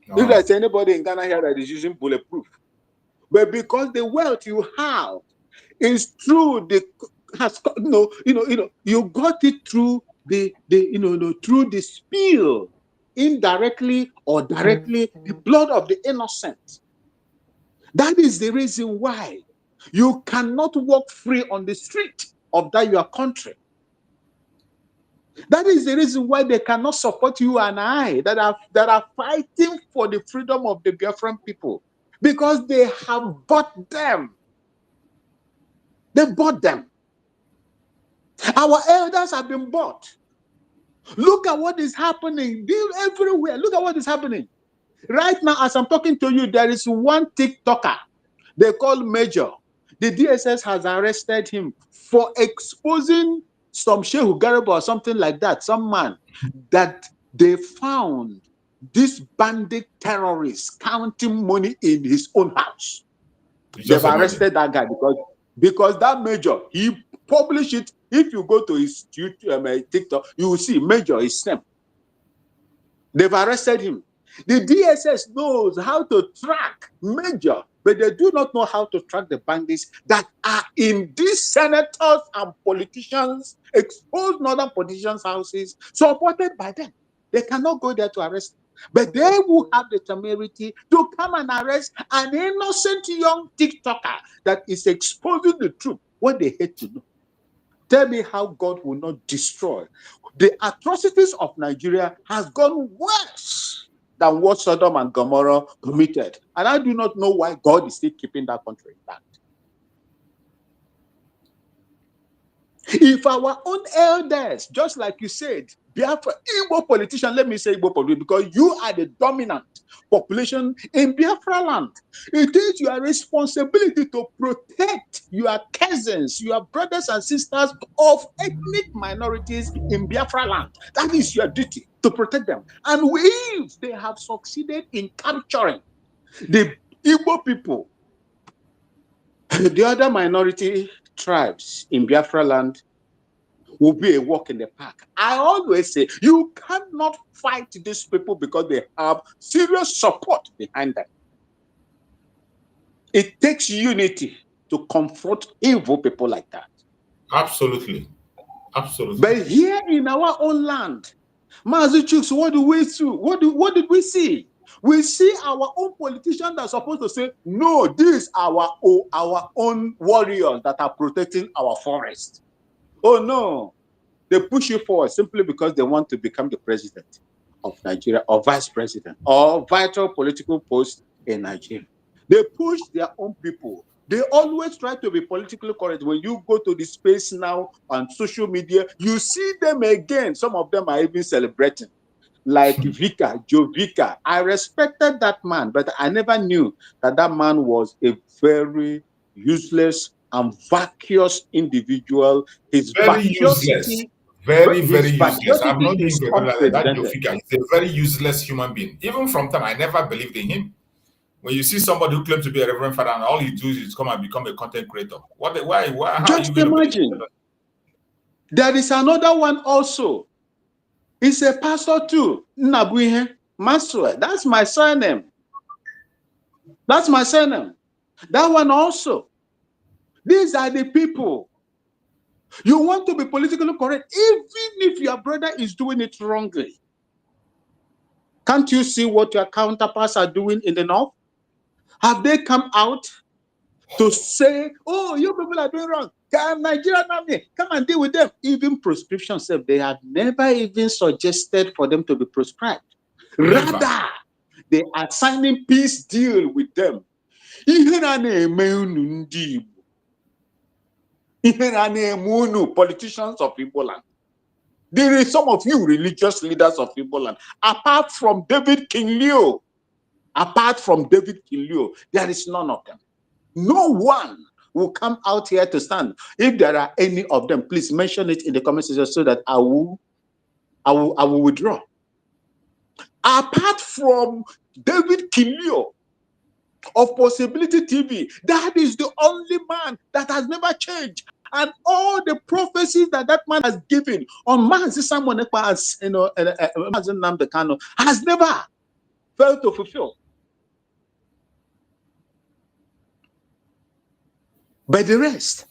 If there's anybody in Ghana here that is using bulletproof, but because the wealth you have is through you got it through through the spill, indirectly or directly, the blood of the innocent. That is the reason why you cannot walk free on the street of your country. That is the reason why they cannot support you and I that are fighting for the freedom of the Biafran people, because they have bought them. They bought them. Our elders have been bought. Look at what is happening everywhere. Look at what is happening. Right now, as I'm talking to you, there is one TikToker they call Major. The DSS has arrested him for exposing some Shehu Garib or something like that, some man that they found this bandit terrorist counting money in his own house. They've arrested that guy because that Major, he published it. If you go to his YouTube, TikTok, you will see Major is same. They've arrested him. The DSS knows how to track Major, but they do not know how to track the bandits that are in these senators and politicians, exposed northern politicians' houses, supported by them. They cannot go there to arrest them. But they will have the temerity to come and arrest an innocent young TikToker that is exposing the truth, what they hate to know. Tell me how God will not destroy. The atrocities of Nigeria has gone worse than what Sodom and Gomorrah committed. And I do not know why God is still keeping that country intact. If our own elders, just like you said, Biafra, Igbo politician, let me say Igbo politician, because you are the dominant population in Biafra land. It is your responsibility to protect your cousins, your brothers and sisters of ethnic minorities in Biafra land. That is your duty, to protect them. And if they have succeeded in capturing the Igbo people, the other minority tribes in Biafra land will be a walk in the park. I always say, you cannot fight these people because they have serious support behind them. It takes unity to confront evil people like that. Absolutely. Absolutely. But here in our own land, Mazi Chuks, what do we see? What did we see? We see our own politicians that are supposed to say, no, these are our own warriors that are protecting our forest. Oh no, they push you forward simply because they want to become the president of Nigeria or vice president or vital political post in Nigeria. They push their own people. They always try to be politically correct. When you go to the space now on social media, you see them again. Some of them are even celebrating. like Vika, Joe Vika. I respected that man, but I never knew that that man was a very useless and vacuous individual. His Very useless. vacuosity, Very, very his useless. I've vacuosity known him is for a very long time. That unprecedented. Jofika is a very useless human being. Even from time, I never believed in him. When you see somebody who claims to be a reverend father and all he does is come and become a content creator, why how are you Just going to believe imagine. that? There is another one also. He's a pastor too. Nnabuihe Masue. That's my surname. That's my surname. That one also. These are the people. You want to be politically correct, even if your brother is doing it wrongly. Can't you see what your counterparts are doing in the north? Have they come out to say, oh, you people are doing wrong? Nigerian army, come and deal with them. Even proscription self, they have never even suggested for them to be proscribed. Never. Rather, they are signing peace deal with them. Politicians of Igbo land. There is some of you religious leaders of Igbo land. Apart from David King Leo, there is none of them. No one will come out here to stand. If there are any of them, please mention it in the comment section so that I will withdraw. Apart from David Kilio of Possibility TV, that is the only man that has never changed. And all the prophecies that that man has given on Mazi Simon Ekpa, Mazi Nnamdi Kanu, has never failed to fulfill. But the rest,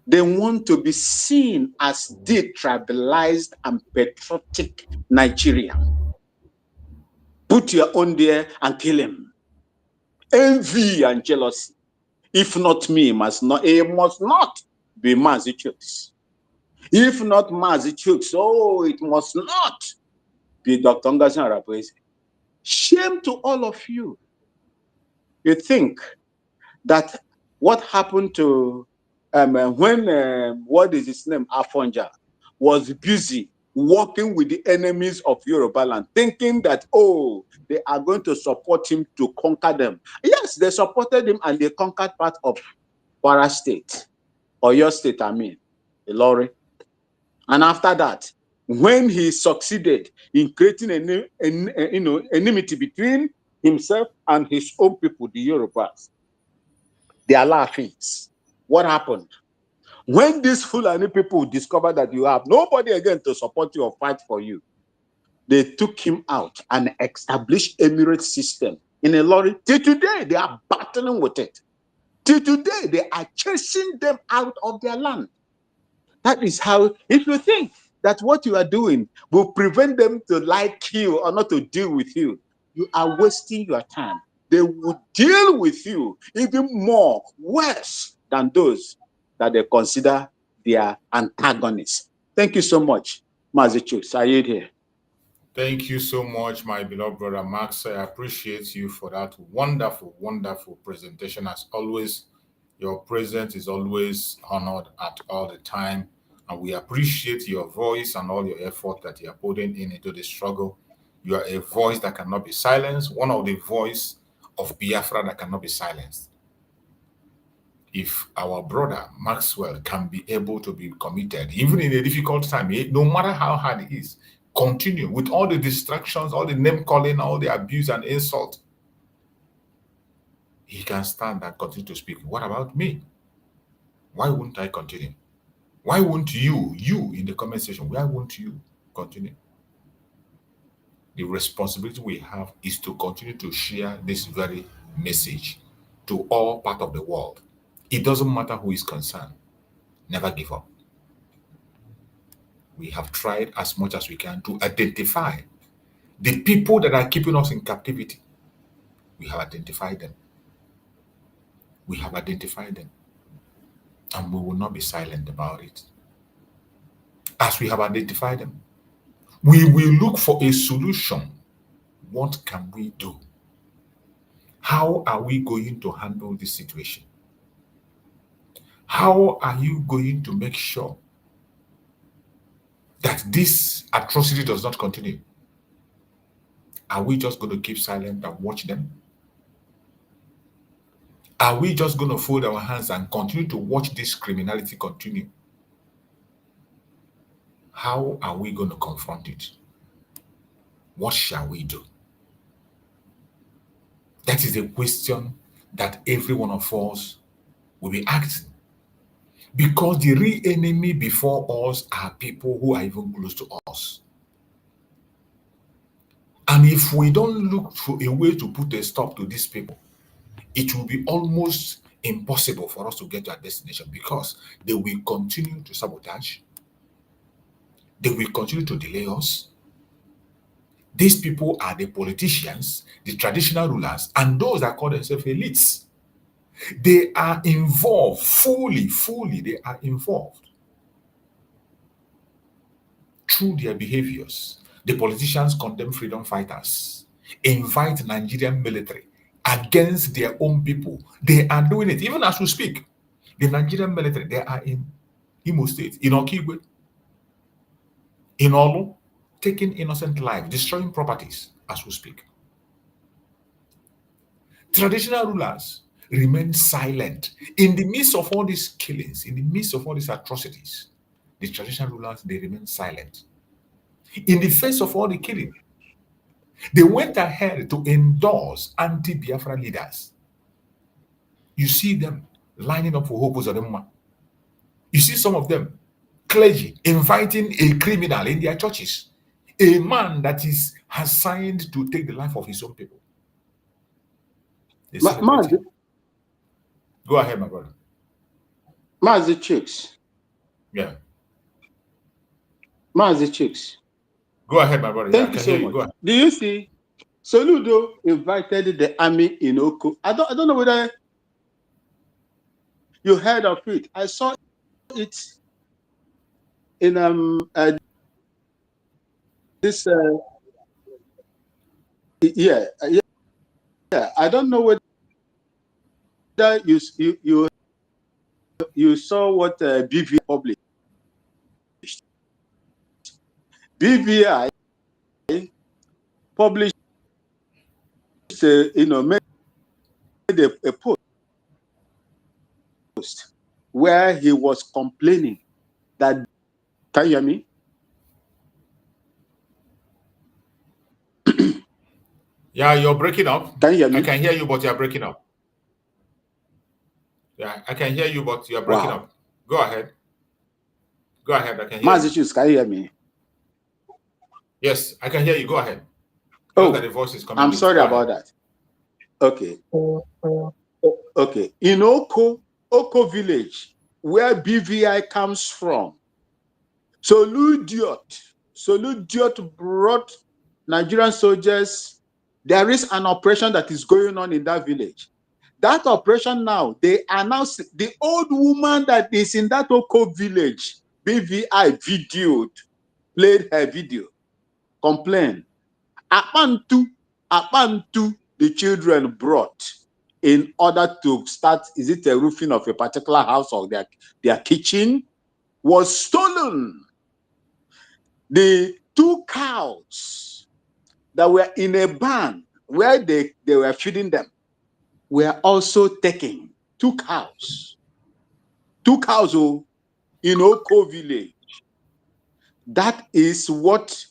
they want to be seen as detribalized and patriotic Nigerian. Put your own there and kill him. Envy and jealousy. If not me, it must not be Mazi Chuks. If not Mazi Chuks, oh, it must not be Dr. Ngozi Arabueze. Shame to all of you. You think that what happened to when what is his name, Afonja, was busy working with the enemies of Yoruba land, thinking that, oh, they are going to support him to conquer them. Yes, they supported him and they conquered part of Kwara State, or your state, I mean, Ilori. And after that, when he succeeded in creating enmity between himself and his own people, the Yorubas, they are laughing. What happened? When these Fulani people discovered that you have nobody again to support you or fight for you, they took him out and established Emirate system in a lorry. Till today, they are battling with it. Till today, they are chasing them out of their land. That is how, if you think that what you are doing will prevent them to like you or not to deal with you, you are wasting your time. They will deal with you even more worse than those that they consider their antagonists. Thank you so much, Mazichu. Sayed here. Thank you so much, my beloved brother Max. I appreciate you for that wonderful, wonderful presentation. As always, your presence is always honored at all the time. And we appreciate your voice and all your effort that you are putting into the struggle. You are a voice that cannot be silenced, one of the voice of Biafra that cannot be silenced. If our brother Maxwell can be able to be committed, even in a difficult time, no matter how hard it is, continue with all the distractions, all the name calling, all the abuse and insult, he can stand and continue to speak. What about me? Why wouldn't I continue? Why won't you in the comment section, why won't you continue? The responsibility we have is to continue to share this very message to all part of the world. It doesn't matter who is concerned. Never give up. We have tried as much as we can to identify the people that are keeping us in captivity. We have identified them. We have identified them. And we will not be silent about it. As we have identified them, we will look for a solution. What can we do? How are we going to handle this situation? How are you going to make sure that this atrocity does not continue? Are we just going to keep silent and watch them? Are we just going to fold our hands and continue to watch this criminality continue? How are we going to confront it? What shall we do? That is a question that every one of us will be asking. Because the real enemy before us are people who are even close to us. And if we don't look for a way to put a stop to these people, it will be almost impossible for us to get to our destination because they will continue to sabotage. They will continue to delay us. These people are the politicians, the traditional rulers, and those that call themselves elites. They are involved fully, they are involved through their behaviors. The politicians condemn freedom fighters, invite Nigerian military against their own people. They are doing it even as we speak. The Nigerian military, they are in Imo State, in Okigwe, in Olu, taking innocent lives, destroying properties as we speak. Traditional rulers remain silent in the midst of all these killings, in the midst of all these atrocities. The traditional rulers, they remain silent. In the face of all the killing, they went ahead to endorse anti-Biafra leaders. You see them lining up for Hopo Zodema. You see some of them, clergy, inviting a criminal in their churches, a man that has signed to take the life of his own people. Go ahead, my brother. Mazi Chicks. Yeah. Mazi Chicks. Go ahead, my brother. Thank you so much. Go ahead. Do you see? Soludo invited the army in Oko. I don't know whether you heard of it. I saw it in this yeah. I don't know whether you saw what BVI published. BVI published made a post where he was complaining that, can you hear me? Yeah, you're breaking up. Can you hear me? I can hear you, but you're breaking up. Yeah, I can hear you, but you're breaking up. Go ahead. Go ahead. I can hear you. Can you hear me? Yes, I can hear you. Go ahead. The voice is coming. I'm sorry about that. Okay. Okay. In Oko village, where BVI comes from, Soludiot brought Nigerian soldiers. There is an operation that is going on in that village. That operation now, they announced the old woman that is in that Oko village, BVI videoed, played her video, complained. Apantu, the children brought in order to start, is it a roofing of a particular house or their kitchen, was stolen. The 2 cows that were in a barn where they were feeding them were also taken. 2 cows. 2 cows in Oko village. That is what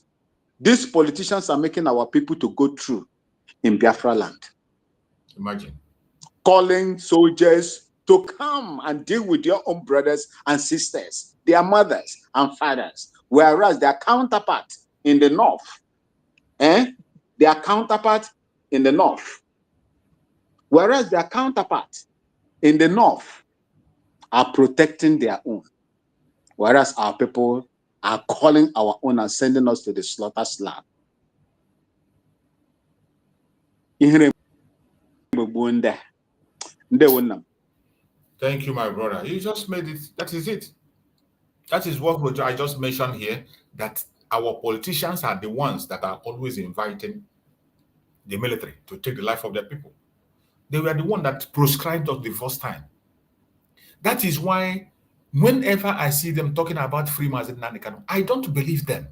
these politicians are making our people to go through in Biafra land. Imagine. Calling soldiers to come and deal with their own brothers and sisters, their mothers and fathers, whereas their counterpart in the north, are protecting their own, whereas our people are calling our own and sending us to the slaughter slab. Thank you, my brother. You just made it. That is it. That is what I just mentioned here, that our politicians are the ones that are always inviting the military to take the life of their people. They were the one that proscribed us the first time. That is why whenever I see them talking about free Mazi Nnamdi Kanu, I don't believe them.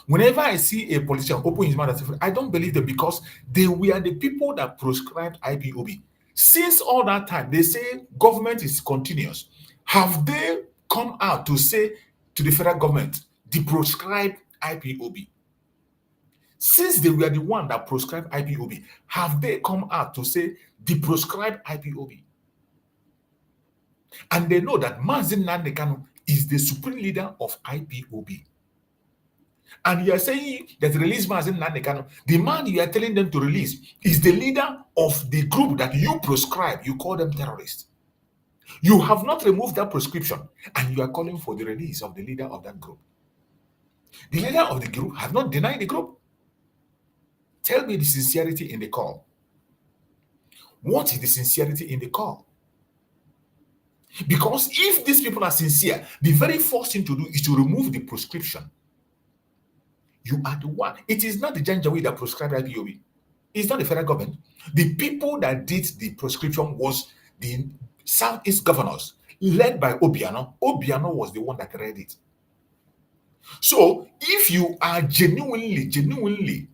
Whenever I see a politician open his mouth and say, I don't believe them because they were the people that prescribed IPOB. Since all that time, they say government is continuous. Have they come out to say to the federal government, the prescribed IPOB? Since they were the one that prescribed IPOB, have they come out to say the prescribed IPOB? And they know that Nnamdi Kanu is the supreme leader of IPOB. And you are saying that release Nnamdi Kanu, the man you are telling them to release is the leader of the group that you prescribe. You call them terrorists. You have not removed that prescription, and you are calling for the release of the leader of that group. The leader of the group has not denied the group. Tell me the sincerity in the call. What is the sincerity in the call? Because if these people are sincere, the very first thing to do is to remove the prescription. You are the one. It is not the Janjaweed that prescribed IPOB. It's not the federal government. The people that did the prescription was the Southeast governors, led by Obiano. Obiano was the one that read it. So if you are genuinely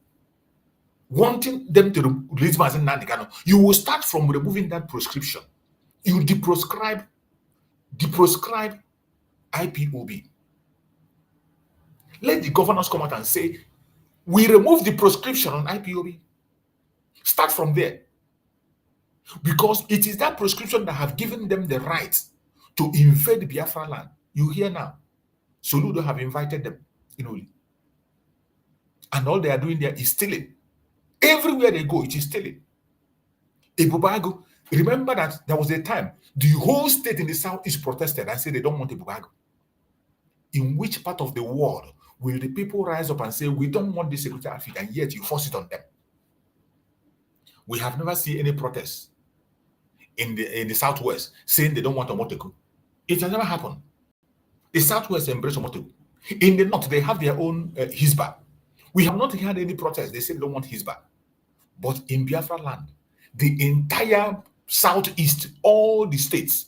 wanting them to release Nnamdi Kanu, you will start from removing that prescription. You deprescribe IPOB. Let the governors come out and say, we remove the prescription on IPOB. Start from there. Because it is that prescription that have given them the right to invade Biafra land. You hear now. Soludo have invited them in Oli. And all they are doing there is stealing. Everywhere they go, it is stealing. Ebubago, remember that there was a time the whole state in the southeast protested and said they don't want Ebubago. In which part of the world will the people rise up and say, we don't want this security outfit, and yet you force it on them? We have never seen any protests in the southwest saying they don't want Omotegu. It has never happened. The southwest embrace Omotegu. In the north, they have their own Hizbah. We have not had any protest. They say they don't want Hizbah. But in Biafra land, the entire southeast, all the states,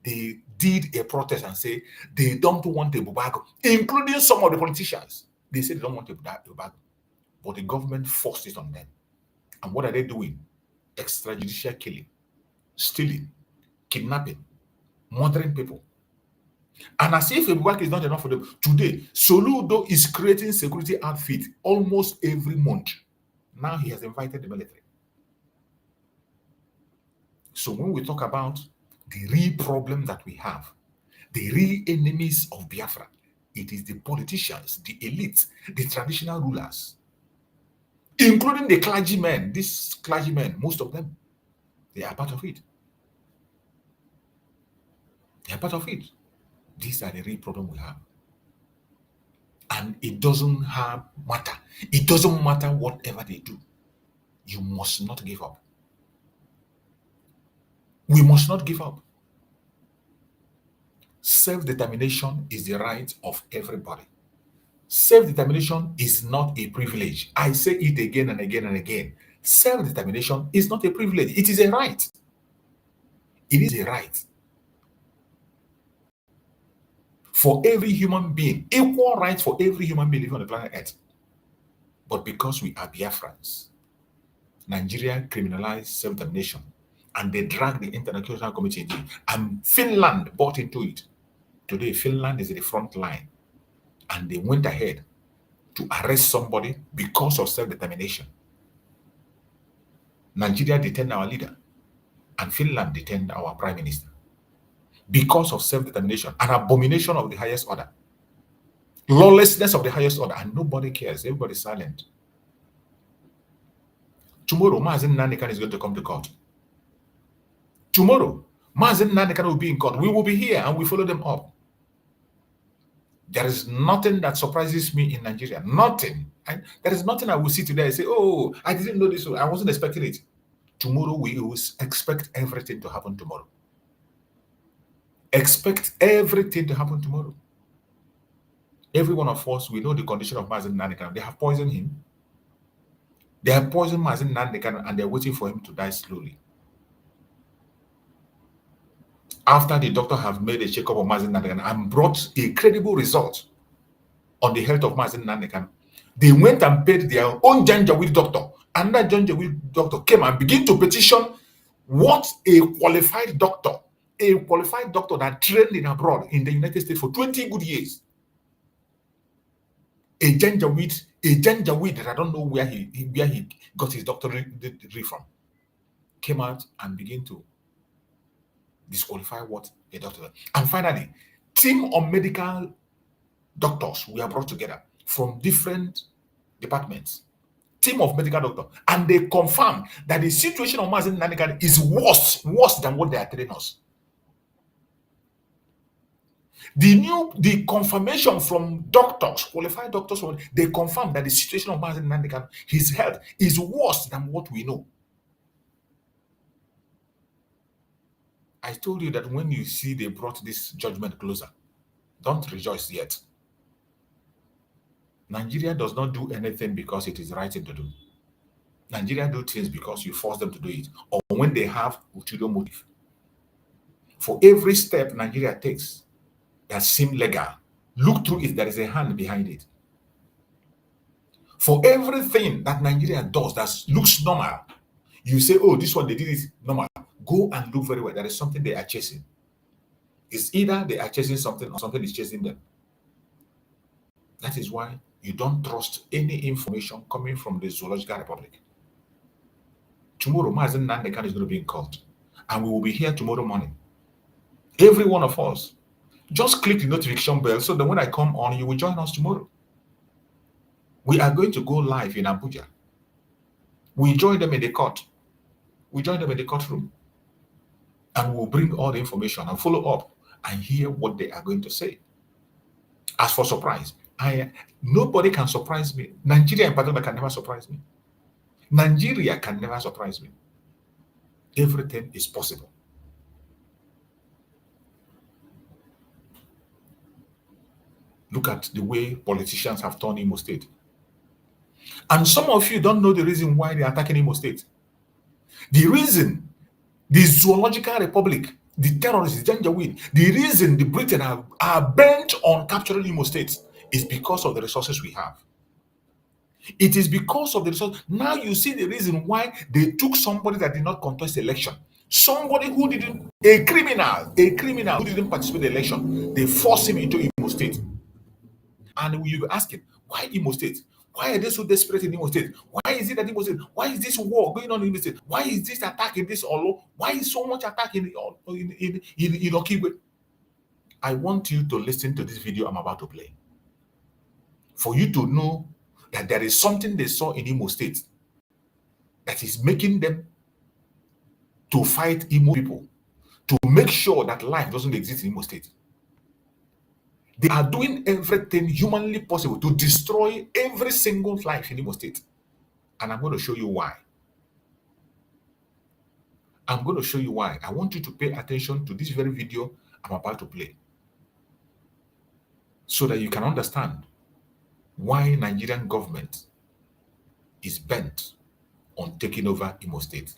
they did a protest and say they don't want Ebubago, including some of the politicians. They said they don't want Ebubago. But the government forced it on them. And what are they doing? Extrajudicial killing, stealing, kidnapping, murdering people. And as if Ebubago is not enough for them, today, Soludo is creating security outfit almost every month. Now he has invited the military. So when we talk about the real problem that we have, the real enemies of Biafra, it is the politicians, the elites, the traditional rulers, including the clergymen. These clergymen, most of them, they are part of it. They are part of it. These are the real problem we have. And it doesn't matter. It doesn't matter whatever they do. You must not give up. We must not give up. Self-determination is the right of everybody. Self-determination is not a privilege. I say it again and again and again. Self-determination is not a privilege. It is a right. It is a right. For every human being, equal rights for every human being living on the planet Earth. But because we are Biafrans, Nigeria criminalized self-determination, and they dragged the international community into it. And Finland bought into it. Today, Finland is at the front line. And they went ahead to arrest somebody because of self-determination. Nigeria detained our leader, and Finland detained our prime minister because of self-determination, an abomination of the highest order, lawlessness of the highest order, and nobody cares. Everybody's silent. Tomorrow, Nnamdi Kanu is going to come to court. Tomorrow, Nnamdi Kanu will be in court. We will be here and we follow them up. There is nothing that surprises me in Nigeria. Nothing. There is nothing I will see today and say, oh, I didn't know this. I wasn't expecting it. Tomorrow, we will expect everything to happen tomorrow. Expect everything to happen tomorrow. Every one of us, we know the condition of Nnamdi Kanu. They have poisoned him. They have poisoned Nnamdi Kanu and they're waiting for him to die slowly. After the doctor have made a checkup of Nnamdi Kanu and brought a credible result on the health of Nnamdi Kanu, They went and paid their own Janjaweed doctor. And that Janjaweed doctor came and began to petition what a qualified doctor that trained in abroad in the United States for 20 good years. A Janjaweed that I don't know where he got his doctorate degree from, came out and began to disqualify what a doctor. And finally, team of medical doctors were brought together from different departments. Team of medical doctors, and they confirmed that the situation of Mazen Nnamdi is worse than what they are telling us. The confirmation from doctors, qualified doctors, they confirmed that the situation of Mazen Nnamdi, his health, is worse than what we know. I told you that when you see they brought this judgment closer, don't rejoice yet. Nigeria does not do anything because it is the right thing to do. Nigeria do things because you force them to do it, or when they have ulterior motive. For every step Nigeria takes that seems legal, look through it, there is a hand behind it. For everything that Nigeria does that looks normal, you say, oh, this one, they did it normal. Go and look very well. There is something they are chasing. It's either they are chasing something or something is chasing them. That is why you don't trust any information coming from the Zoological Republic. Tomorrow, Mazen Nnamdi is going to be in court, and we will be here tomorrow morning. Every one of us. Just click the notification bell so that when I come on, you will join us tomorrow. We are going to go live in Abuja. We join them in the court. We join them in the courtroom. And we'll bring all the information and follow up and hear what they are going to say. As for surprise, nobody can surprise me. Nigeria in particular can never surprise me. Nigeria can never surprise me. Everything is possible. Look at the way politicians have turned Imo State. And some of you don't know the reason why they are attacking Imo State. The reason the Zoological Republic, the terrorists, the Janjaweed, the reason the Britain are bent on capturing Imo State is because of the resources we have. It is because of the resources. Now you see the reason why they took somebody that did not contest the election. Somebody who didn't, a criminal who didn't participate in the election. They forced him into Imo State. And you ask him, why Imo State? Why are they so desperate in Imo State? Why is it that Imo State? Why is this war going on in Imo State? Why is this attack in this Olo? Why is so much attack in Okigwe? I want you to listen to this video I'm about to play. For you to know that there is something they saw in Imo State that is making them to fight Imo people, to make sure that life doesn't exist in Imo State. They are doing everything humanly possible to destroy every single life in Imo State. And I'm going to show you why. I'm going to show you why. I want you to pay attention to this very video I'm about to play, so that you can understand why Nigerian government is bent on taking over Imo State.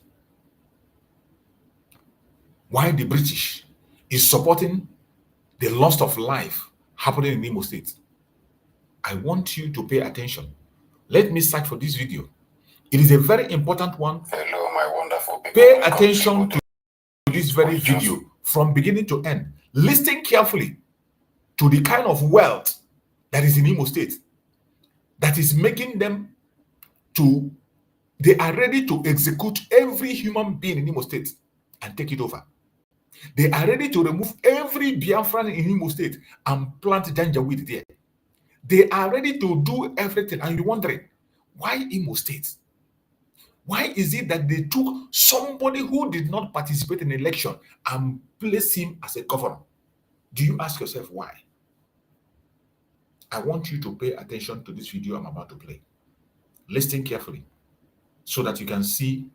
Why the British is supporting the loss of life happening in Imo State. I want you to pay attention. Let me search for this video. It is a very important one. Hello, my wonderful people. Pay attention to this very video from beginning to end. Listen carefully to the kind of wealth that is in Imo State that is making them to, they are ready to execute every human being in Imo State and take it over. They are ready to remove every Biafran in Imo State and plant Janjaweed there. They are ready to do everything. And you're wondering, why Imo State? Why is it that they took somebody who did not participate in the election and placed him as a governor? Do you ask yourself why? I want you to pay attention to this video I'm about to play. Listen carefully so that you can see,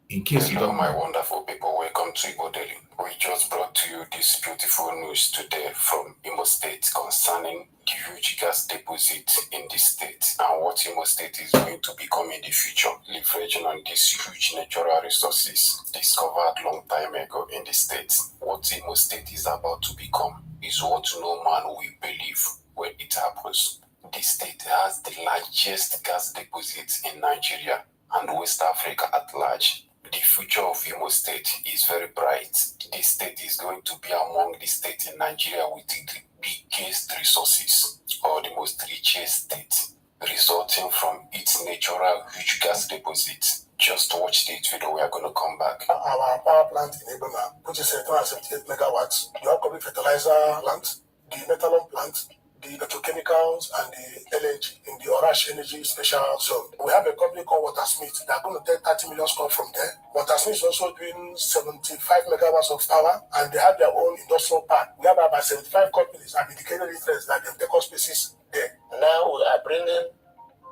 in case you don't know. My wonderful people, welcome to Igbo Daily. We just brought to you this beautiful news today from Imo State concerning the huge gas deposit in the state and what Imo State is going to become in the future, leveraging on these huge natural resources discovered long time ago in the state. What Imo State is about to become is what no man will believe when it happens. This state has the largest gas deposits in Nigeria and West Africa at large. The future of Imo State is very bright. This state is going to be among the states in Nigeria with the biggest resources, or the most richest state, resulting from its natural huge gas deposits. Just watch the video, we are going to come back. Our power plant in Ebema, which is 278 megawatts, the upcoming fertilizer plant, the methanol plant, the petrochemicals, and the LNG in the Orash Energy Special Zone. We have a company called Watersmith that are going to take 30 million scop from there. Watersmith is also doing 75 megawatts of power, and they have their own industrial park. We have about 75 companies and dedicated interests that can take up spaces there. Now we are bringing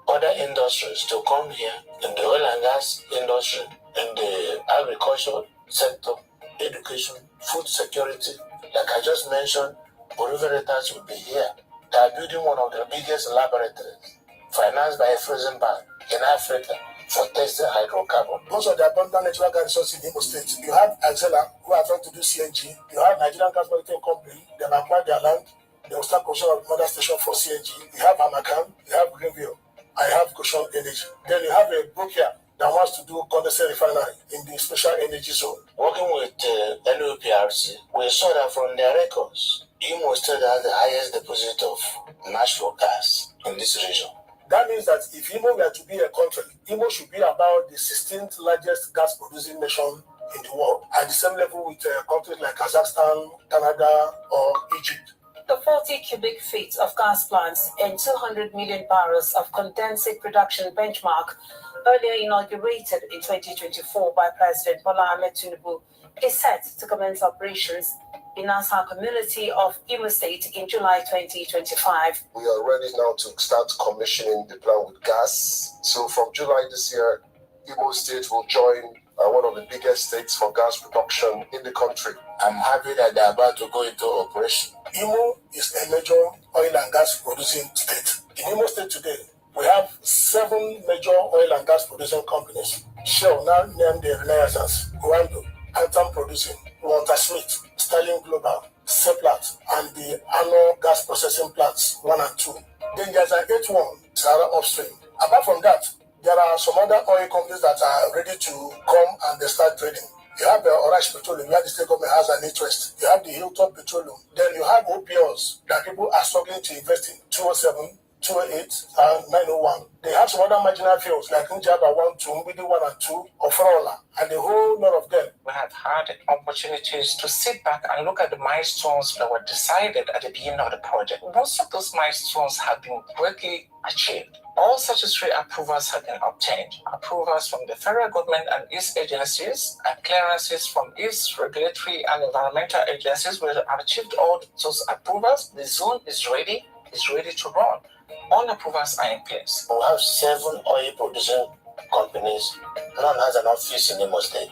other industries to come here in the oil and gas industry, in the agricultural sector, education, food security. Like I just mentioned, Veritas will be here. They are building one of the biggest laboratories, financed by a Frozen Bank in Africa for testing hydrocarbon. Most of the abundant natural gas resources in Imo State. You have Axela, who are trying to do CNG. You have Nigerian Gas Marketing Company. They have acquired their land. They will start construction of another station for CNG. You have Amakan. You have Greenville. I have Goshen Energy. Then you have a broker that wants to do condensate refinery in the special energy zone. Working with NOPRC, we saw that from their records, Imo State has the highest deposit of natural gas in this region. That means that if Imo were to be a country, Imo should be about the 16th largest gas producing nation in the world, at the same level with countries like Kazakhstan, Canada, or Egypt. The 40 cubic feet of gas plants and 200 million barrels of condensate production benchmark, earlier inaugurated in 2024 by President Bola Ahmed Tinubu, is set to commence operations in Asa community of Imo State in July 2025. We are ready now to start commissioning the plant with gas. So from July this year, Imo State will join one of the biggest states for gas production in the country. I'm happy that they're about to go into operation. Imo is a major oil and gas producing state. In Imo State today, we have 7 major oil and gas producing companies. Shell, now named the Renaissance, Wando, Antam Producing, Watersmith, Sterling Global, Seplat, and the Ano gas processing plants 1 and 2. Then there's an 8th one, Sahara Upstream. Apart from that, there are some other oil companies that are ready to come and they start trading. You have the Orash Petroleum, where the state government has an interest. You have the Hilltop Petroleum. Then you have OPLs that people are struggling to invest in, 207, 208, and 901. They have some other marginal fields like Njaba 1, 2, Mbidi 1 and 2, Ofrola, and a whole lot of them. We have had opportunities to sit back and look at the milestones that were decided at the beginning of the project. Most of those milestones have been greatly achieved. All statutory approvals have been obtained. Approvals from the federal government and its agencies, and clearances from its regulatory and environmental agencies. We have achieved all those approvals. The zone is ready to run. All approvals are in place. We have 7 oil producing companies. None has an office in Imo State.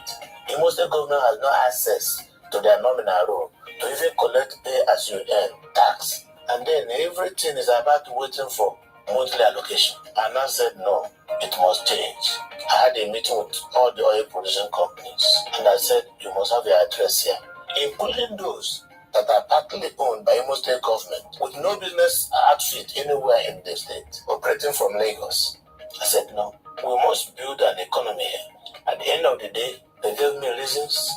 Imo State government has no access to their nominal role to even collect pay as you earn tax. And then everything is about waiting for monthly allocation. And I said no, it must change. I had a meeting with all the oil producing companies, and I said you must have your address here, including those that are partly owned by Imo State government with no business outfit anywhere in the state, operating from Lagos. I said no, we must build an economy here. At the end of the day, they gave me reasons.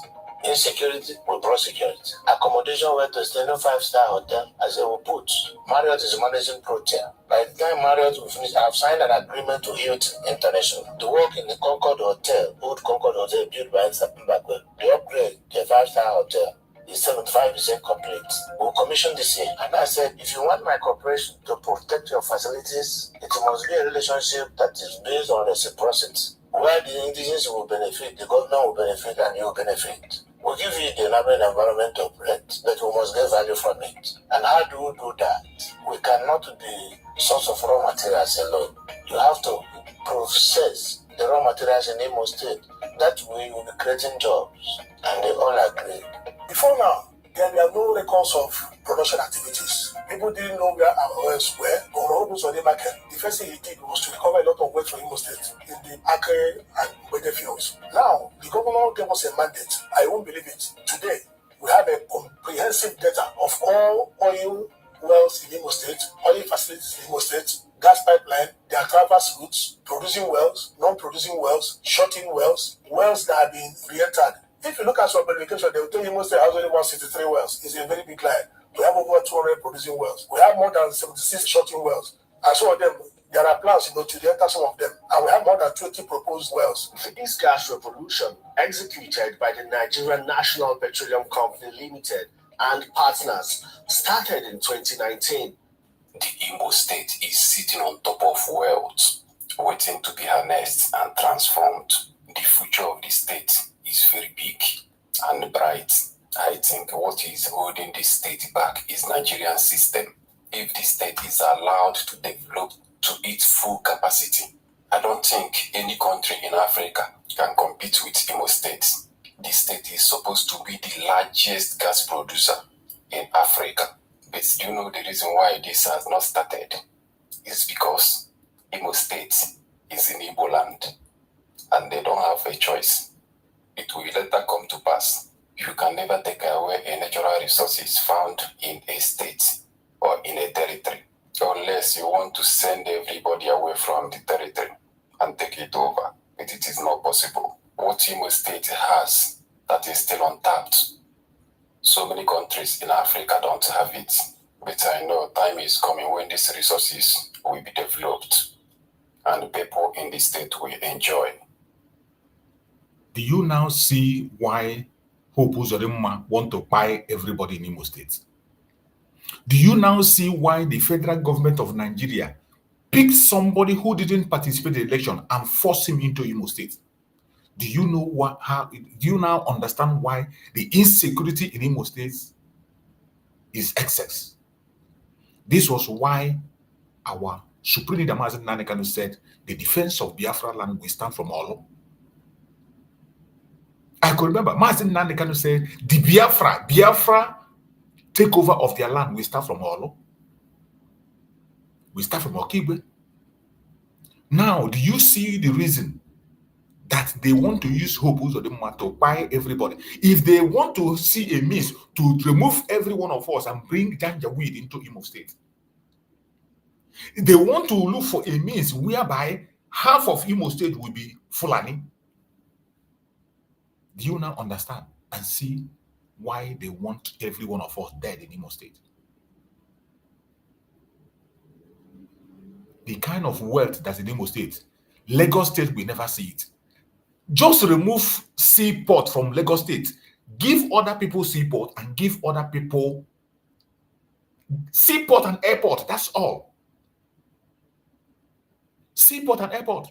Insecurity, we brought security. Accommodation went to stay in a 5-star hotel. I said, we put. Marriott is managing Protea. By the time Marriott will finish, I've signed an agreement to Hilton International to work in the Concord Hotel, old Concord Hotel built by Sapimbaque. The upgrade to a 5-star hotel is 75% complete. We'll commission this year. And I said, if you want my cooperation to protect your facilities, it must be a relationship that is based on reciprocity, where the indigenous will benefit, the government will benefit, and you will benefit. We'll give you the environment to operate, but we must get value from it. And how do we do that? We cannot be source of raw materials alone. You have to process the raw materials in Imo State. That way you will be creating jobs. And they all agree. Before now, there were no records of production activities. People didn't know where our oils were or who on the market. The first thing he did was to recover a lot of weight from Imo State in the Acre and Bede fields. Now, the governor gave us a mandate. I won't believe it. Today, we have a comprehensive data of all oil wells in Imo State, oil facilities in Imo State, gas pipeline, there are traverse routes, producing wells, non-producing wells, shutting wells, wells that have been re-entered. If you look at some publication, they will tell you Imo State has only 163 wells. It's a very big lie. We have over 200 producing wells. We have more than 76 shutting wells. And some of them, there are plans, to enter some of them. And we have more than 20 proposed wells. This gas revolution, executed by the Nigerian National Petroleum Company Limited and partners, started in 2019. The Igbo state is sitting on top of wealth, waiting to be harnessed and transformed. The future of the state is very big and bright. I think what is holding the state back is Nigerian system. If the state is allowed to develop to its full capacity, I don't think any country in Africa can compete with Imo State. The state is supposed to be the largest gas producer in Africa. But do you know the reason why this has not started? It's because Imo State is in Igbo land and they don't have a choice. It will later come to pass. You can never take away a natural resources found in a state or in a territory unless you want to send everybody away from the territory and take it over. But it is not possible. What Imo State has that is still untapped. So many countries in Africa don't have it. But I know time is coming when these resources will be developed and people in the state will enjoy. Do you now see why Hope Uzodimma want to buy everybody in Imo State? Do you now see why the federal government of Nigeria picked somebody who didn't participate in the election and forced him into Imo State? Do you know do you now understand why the insecurity in Imo State is excess? This was why our Supreme Leader Nnamdi Kanu said the defense of Biafra land will stand from Olo. I could remember Nnamdi Kanu said the Biafra takeover of their land will start from Olo. We start from Okigwe. Now, do you see the reason that they want to use Hope Uzodimma to buy everybody? If they want to see a means to remove every one of us and bring Janjaweed into Imo State, they want to look for a means whereby half of Imo State will be Fulani. Do you now understand and see why they want every one of us dead in Imo State? The kind of wealth that's in Imo State, Lagos State will never see it. Just remove seaport from Lagos State, give other people seaport and give other people seaport and airport. That's all. Seaport and airport.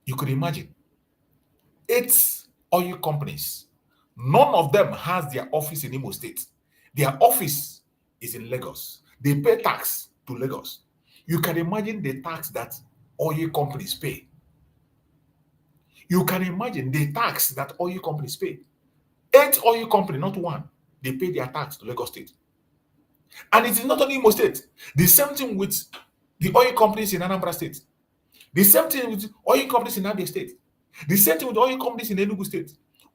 You could imagine 8 oil companies. None of them has their office in Imo State. Their office is in Lagos. They pay tax to Lagos. You can imagine the tax that oil companies pay. You can imagine the tax that oil companies pay. 8 oil companies, not one, they pay their tax to Lagos State. And it is not only Imo State. The same thing with the oil companies in Anambra State. The same thing with oil companies in Abia State. The same thing with oil companies in Enugu State.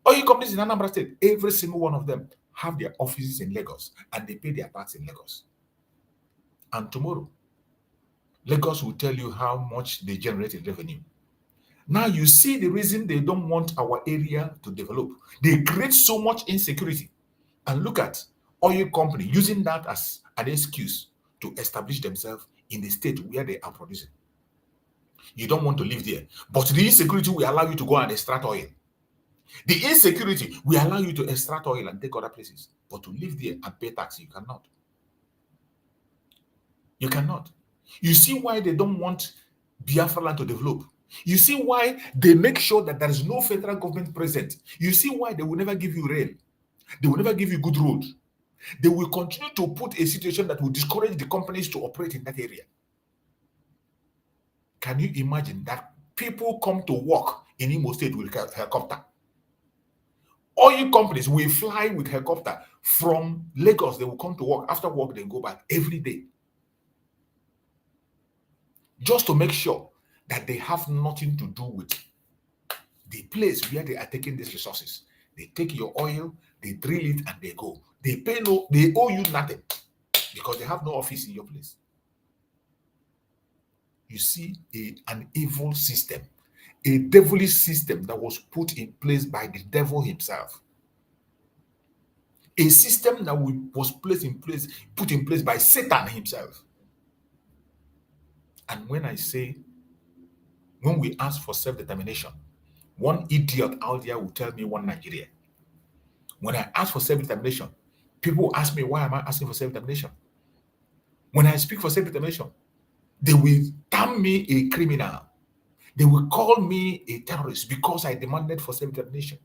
Oil companies in Anambra State. Every single one of them have their offices in Lagos and they pay their tax in Lagos. And tomorrow, Lagos will tell you how much they generate in revenue. Now you see the reason they don't want our area to develop. They create so much insecurity. And look at oil company using that as an excuse to establish themselves in the state where they are producing. You don't want to live there. But the insecurity will allow you to go and extract oil. The insecurity will allow you to extract oil and take other places. But to live there and pay tax, you cannot. You cannot. You see why they don't want Biafra land to develop. You see why they make sure that there is no federal government present. You see why they will never give you rail. They will never give you good road. They will continue to put a situation that will discourage the companies to operate in that area. Can you imagine that people come to work in Imo State with helicopter? Oil companies will fly with helicopter from Lagos. They will come to work. After work, they go back every day. Just to make sure that they have nothing to do with the place where they are taking these resources. They take your oil, they drill it, and they go. They owe you nothing. because they have no office in your place. You see an evil system, a devilish system that was put in place by the devil himself. A system that was put in place by Satan himself. And when we ask for self-determination, one idiot out there will tell me one Nigeria. When I ask for self-determination, people ask me, why am I asking for self-determination? When I speak for self-determination, they will term me a criminal. They will call me a terrorist because I demanded for self-determination.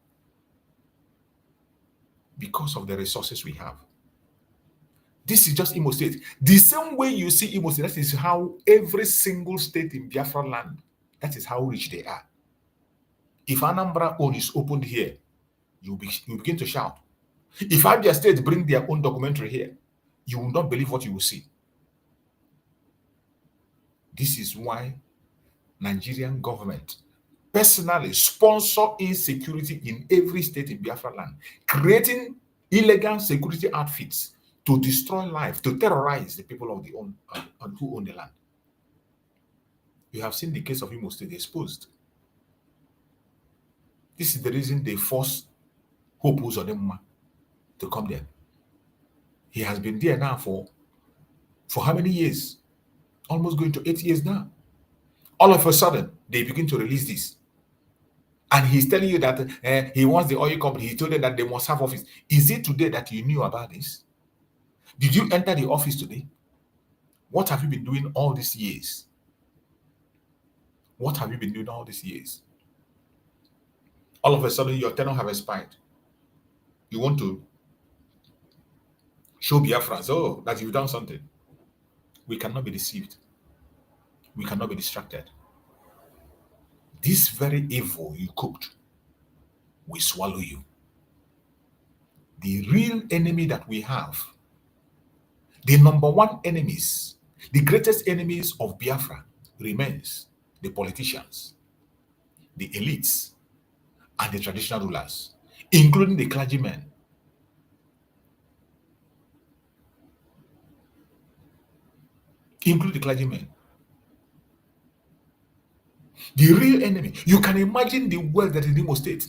Because of the resources we have. This is just Imo State. The same way you see Imo State, that is how every single state in Biafra land, that is how rich they are. If Anambra own is opened here, you begin to shout. If Abia State bring their own documentary here, you will not believe what you will see. This is why Nigerian government personally sponsor insecurity in every state in Biafra land, creating illegal security outfits to destroy life, to terrorize the people of who own the land. You have seen the case of Imo State exposed. This is the reason they forced Hope Uzodinma to come there. He has been there now for how many years? Almost going to 8 years now. All of a sudden, they begin to release this. And he's telling you that he wants the oil company. He told them that they must have office. Is it today that you knew about this? Did you enter the office today? What have you been doing all these years? What have you been doing all these years? All of a sudden, your tenure have expired. You want to show Biafrans, oh, that you've done something. We cannot be deceived. We cannot be distracted. This very evil you cooked will swallow you. The real enemy that we have, the number one enemies, the greatest enemies of Biafra remains the politicians, the elites, and the traditional rulers, including the clergymen. Include the clergymen. The real enemy. You can imagine the wealth that is in Imo State.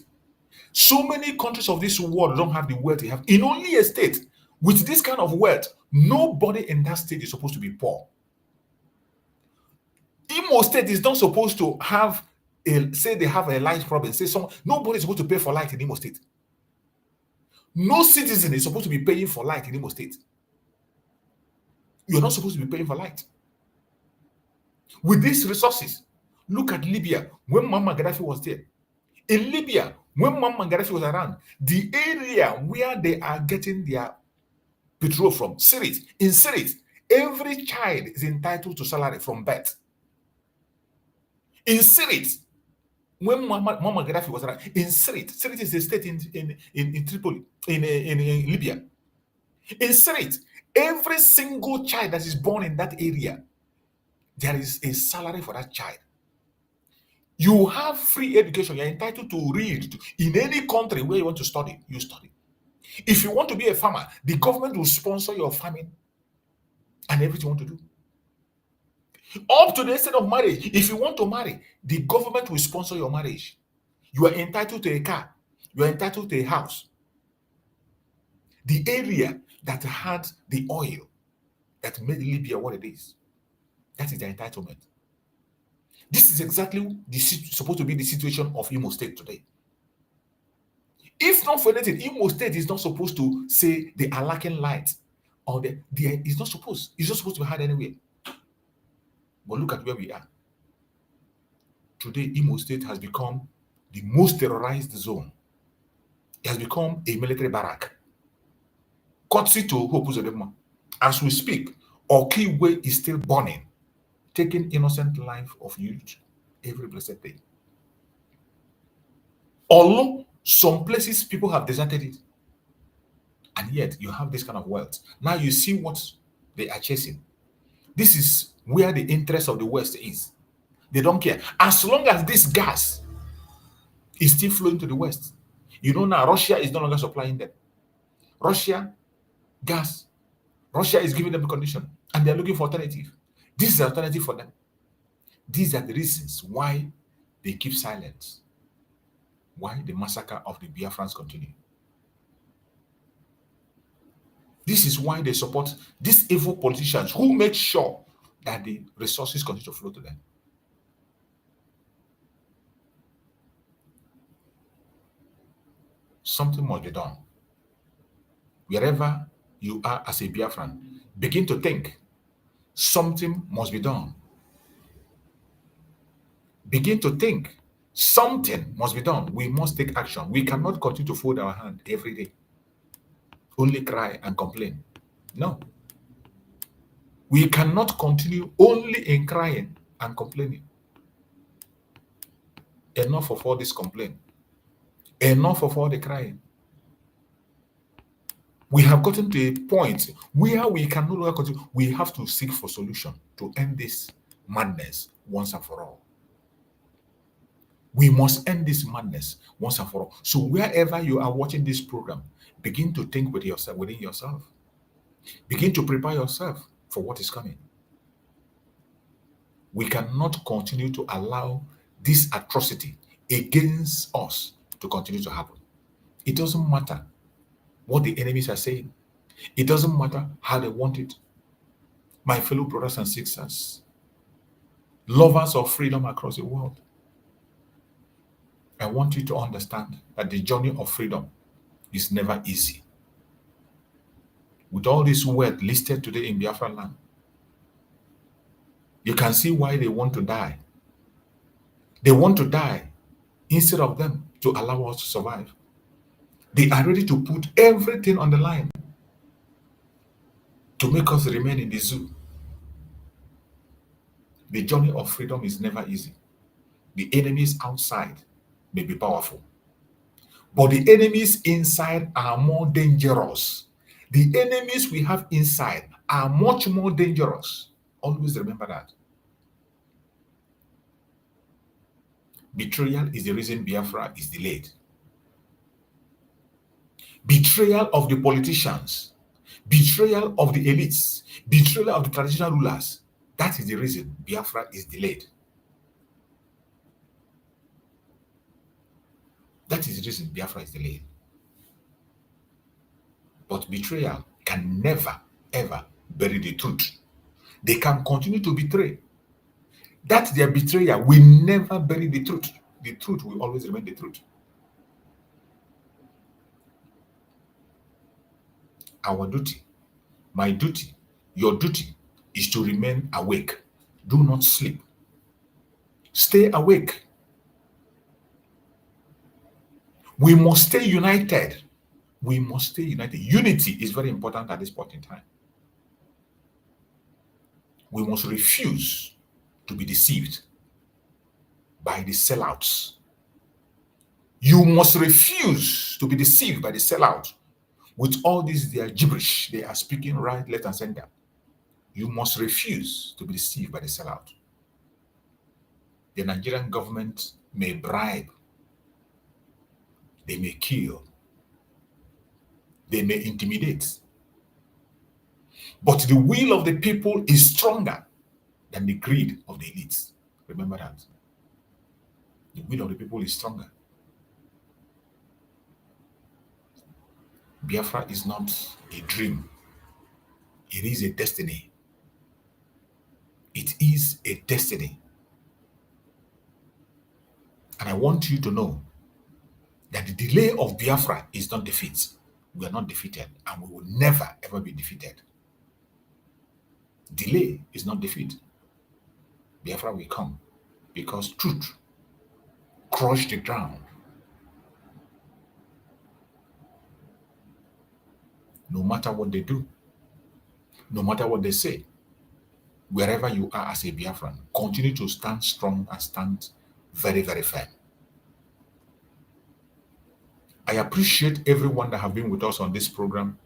So many countries of this world don't have the wealth they have. In only a state with this kind of wealth, nobody in that state is supposed to be poor. Imo State is not supposed to have say they have a light problem. Nobody is supposed to pay for light in Imo State. No citizen is supposed to be paying for light in Imo State. You're not supposed to be paying for light. With these resources, look at Libya when Muammar Gaddafi was there. In Libya, when Muammar Gaddafi was around, the area where they are getting their petrol from, Sirit, in Sirit, every child is entitled to salary from birth. In Sirit, when Muammar Gaddafi was around, in Sirit is a state in Tripoli, in Libya. In Sirit, every single child that is born in that area, there is a salary for that child. You have free education. You're entitled to read. In any country where you want to study, you study. If you want to be a farmer, the government will sponsor your farming and everything you want to do. Up to the extent of marriage. If you want to marry, the government will sponsor your marriage. You are entitled to a car. You are entitled to a house. The area that had the oil that made Libya what it is, that is the entitlement. This is exactly supposed to be the situation of Imo State today. If not for anything, Imo State is not supposed to say they are lacking light, or it's not supposed to be had anywhere. But look at where we are. Today, Imo State has become the most terrorized zone. It has become a military barrack. Courtesy to Hope Uzodinma. As we speak, Okiwe is still burning, taking innocent life of youth every blessed day. Although some places people have deserted it, and yet you have this kind of wealth. Now you see what they are chasing. This is where the interest of the West is. They don't care. As long as this gas is still flowing to the West. You know now Russia is no longer supplying them. Russia, gas, Russia is giving them the condition, and they're looking for alternative. This is an alternative for them. These are the reasons why they keep silent, why the massacre of the Biafrans continue. This is why they support these evil politicians who make sure that the resources continue to flow to them. Something must be done. Wherever you are as a Biafran, begin to think. Something must be done. Begin to think. Something must be done. We must take action. We cannot continue to fold our hand every day. Only cry and complain. No. We cannot continue only in crying and complaining. Enough of all this complaint. Enough of all the crying. We have gotten to a point where we can no longer continue. We have to seek for solution to end this madness once and for all. We must end this madness once and for all. So wherever you are watching this program, begin to think within yourself. Begin to prepare yourself for what is coming. We cannot continue to allow this atrocity against us to continue to happen. It doesn't matter what the enemies are saying. It doesn't matter how they want it. My fellow brothers and sisters, lovers of freedom across the world, I want you to understand that the journey of freedom is never easy. With all this word listed today in Biafra land, you can see why they want to die. They want to die instead of them to allow us to survive. They are ready to put everything on the line to make us remain in the zoo. The journey of freedom is never easy. The enemies outside may be powerful, but the enemies inside are more dangerous. The enemies we have inside are much more dangerous. Always remember that. Betrayal is the reason Biafra is delayed. Betrayal of the politicians, betrayal of the elites, betrayal of the traditional rulers. That is the reason Biafra is delayed. That is the reason Biafra is delayed. But betrayal can never, ever bury the truth. They can continue to betray. That their betrayal will never bury the truth. The truth will always remain the truth. Our duty, my duty, your duty is to remain awake. Do not sleep. Stay awake. We must stay united. We must stay united. Unity is very important at this point in time. We must refuse to be deceived by the sellouts. You must refuse to be deceived by the sellout. With all this, their gibberish, they are speaking right, left, and center. You must refuse to be deceived by the sellout. The Nigerian government may bribe, they may kill, they may intimidate. But the will of the people is stronger than the greed of the elites. Remember that. The will of the people is stronger. Biafra is not a dream. It is a destiny. It is a destiny. And I want you to know that the delay of Biafra is not defeat. We are not defeated, and we will never, ever be defeated. Delay is not defeat. Biafra will come because truth crushed the ground. No matter what they do, no matter what they say, wherever you are as a Biafran, continue to stand strong and stand very, very firm. I appreciate everyone that have been with us on this program.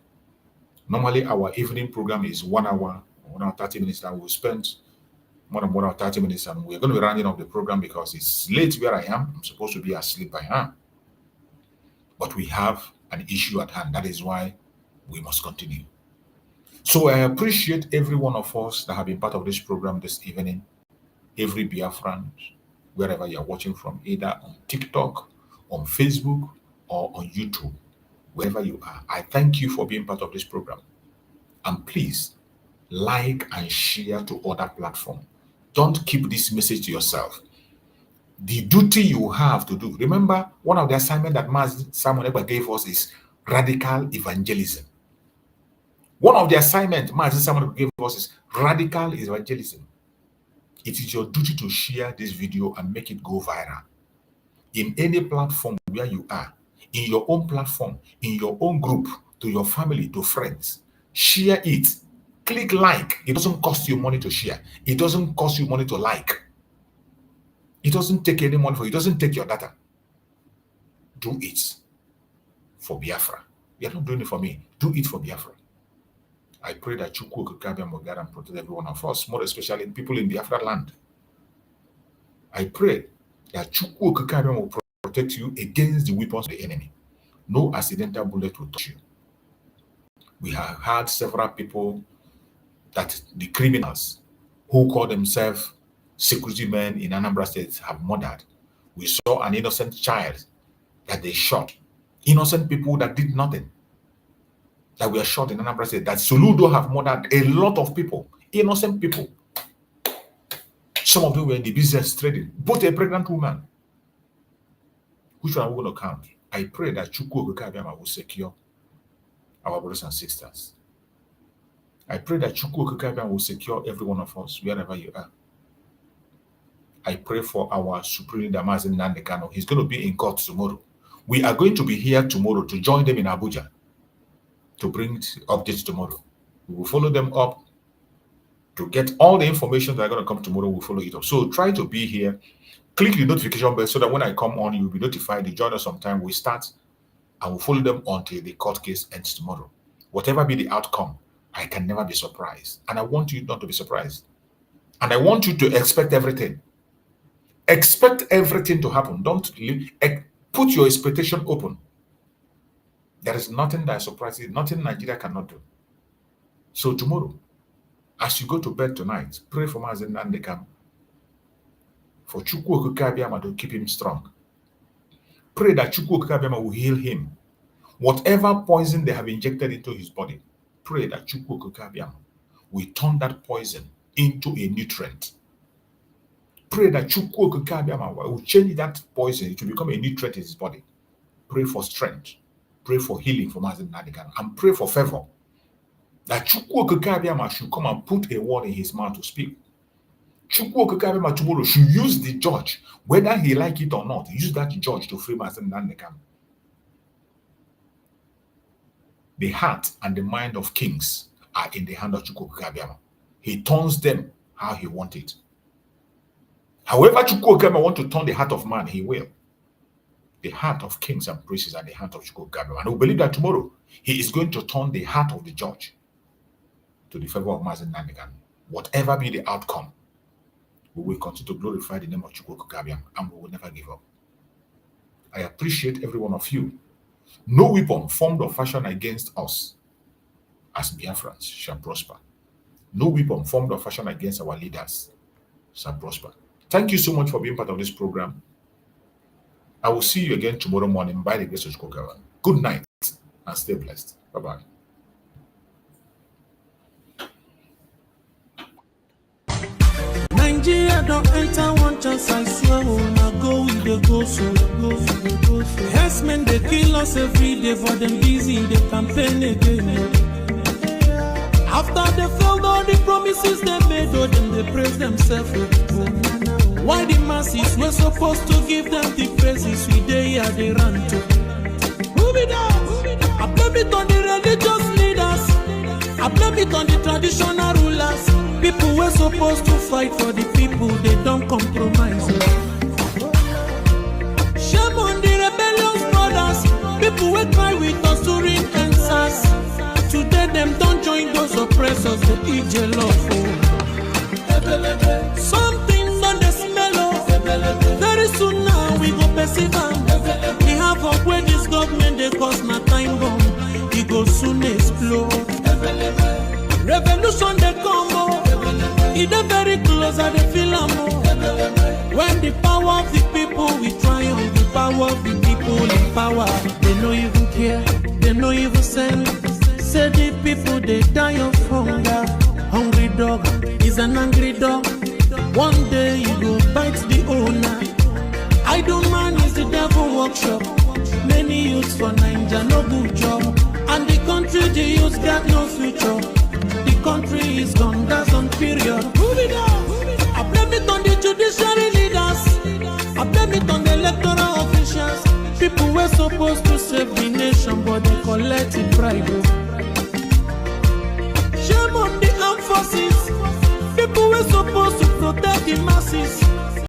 Normally, our evening program is 1 hour, 1 hour 30 minutes. That we'll spend more than 1 hour 30 minutes, and we're going to be rounding up the program because it's late where I am. I'm supposed to be asleep by now. But we have an issue at hand. That is why we must continue. So I appreciate every one of us that have been part of this program this evening, every Biafran, wherever you're watching from, either on TikTok, on Facebook, or on YouTube, wherever you are. I thank you for being part of this program. And please, like and share to other platforms. Don't keep this message to yourself. The duty you have to do. Remember, one of the assignments that Master Simon Ekpa gave us is radical evangelism. One of the assignments Master Simon gave us is radical evangelism. It is your duty to share this video and make it go viral. In any platform where you are, in your own platform, in your own group, to your family, to friends, share it. Click like. It doesn't cost you money to share. It doesn't cost you money to like. It doesn't take any money for you. It doesn't take your data. Do it for Biafra. You're not doing it for me. Do it for Biafra. I pray that Chukwu Okikabia will guide and protect every one of us, more especially people in Biafra land. I pray that Chukwu Okikabia will protect you against the weapons of the enemy. No accidental bullet will touch you. We have had several people that the criminals who call themselves security men in Anambra State have murdered. We saw an innocent child that they shot. Innocent people that did nothing, that were shot in Anambra State. That Soludo have murdered a lot of people, innocent people. Some of them were in the business trading, both a pregnant woman. Which one are we going to count? I pray that Chukwu Okikabia will secure our brothers and sisters. I pray that Chukwu Okikabia will secure every one of us, wherever you are. I pray for our Supreme Leader, Nnamdi Kanu. He's going to be in court tomorrow. We are going to be here tomorrow to join them in Abuja to bring updates tomorrow. We will follow them up to get all the information that are going to come tomorrow. We'll follow it up. So try to be here. Click the notification bell so that when I come on, you'll be notified. You join us sometime. We start and we'll follow them until the court case ends tomorrow. Whatever be the outcome, I can never be surprised. And I want you not to be surprised. And I want you to expect everything. Expect everything to happen. Don't put your expectation open. There is nothing that surprises, nothing Nigeria cannot do. So tomorrow, as you go to bed tonight, pray for Mazen Nnamdi, for Chukwu Okikabia to keep him strong. Pray that Chukwu Okikabia will heal him. Whatever poison they have injected into his body, pray that Chukwu Okikabia will turn that poison into a nutrient. Pray that Chukwu Okikabia will change that poison to become a nutrient in his body. Pray for strength. Pray for healing for Mazen Nnamdi, and pray for favor. That Chukwu Okikabia should come and put a word in his mouth to speak. Chukwu Okikabia tomorrow should use the judge, whether he like it or not, use that judge to free Mazen Nnamdi. The heart and the mind of kings are in the hand of Chukwu Okikabia. He turns them how he wants it. However Chukwu Okikabia wants to turn the heart of man, he will. The heart of kings and priests and the heart of Chukwu Okikabia. And we believe that tomorrow he is going to turn the heart of the judge to the favor of Mazen Nnamdi. Whatever be the outcome, we will continue to glorify the name of Chukwu Okikabia and we will never give up. I appreciate every one of you. No weapon formed or fashioned against us as Biafrans shall prosper. No weapon formed or fashioned against our leaders shall prosper. Thank you so much for being part of this program. I will see you again tomorrow morning by the grace of God. Good night and stay blessed. Bye-bye. Nigeria don't enter one chance, I swear we'll go with the go so yes, men, they kill us every day for them busy, they campaign again. After they failed all the promises they made, oh, then they praise themselves. Why the masses were supposed to give them the praises we they here they run to? Move it out. I blame it on the religious leaders. I blame it on the traditional rulers. People were supposed to fight for the people, they don't compromise. Shame on the rebellious brothers. People will cry with us during answers. Today them don't join those oppressors, they eat jello. Something on the smell of. Very soon now we go perceive them. We have up where this government they cause my time bomb. It go soon explode. closer they feel more. When the power of the people we triumph, the power of the people in power. They no even care, they no even send. Say the people they die of hunger. Hungry dog is an angry dog. One day you go bite the owner. Idle man is the devil workshop. Many youths for Nigeria no good job. And the country the youths got no future. The country is gone, that's on period. Move it on. I blame it on the judiciary leaders. I blame it on the electoral officials. People were supposed to save the nation, but they collect it bribe. Shame on the armed forces. People were supposed to protect the masses.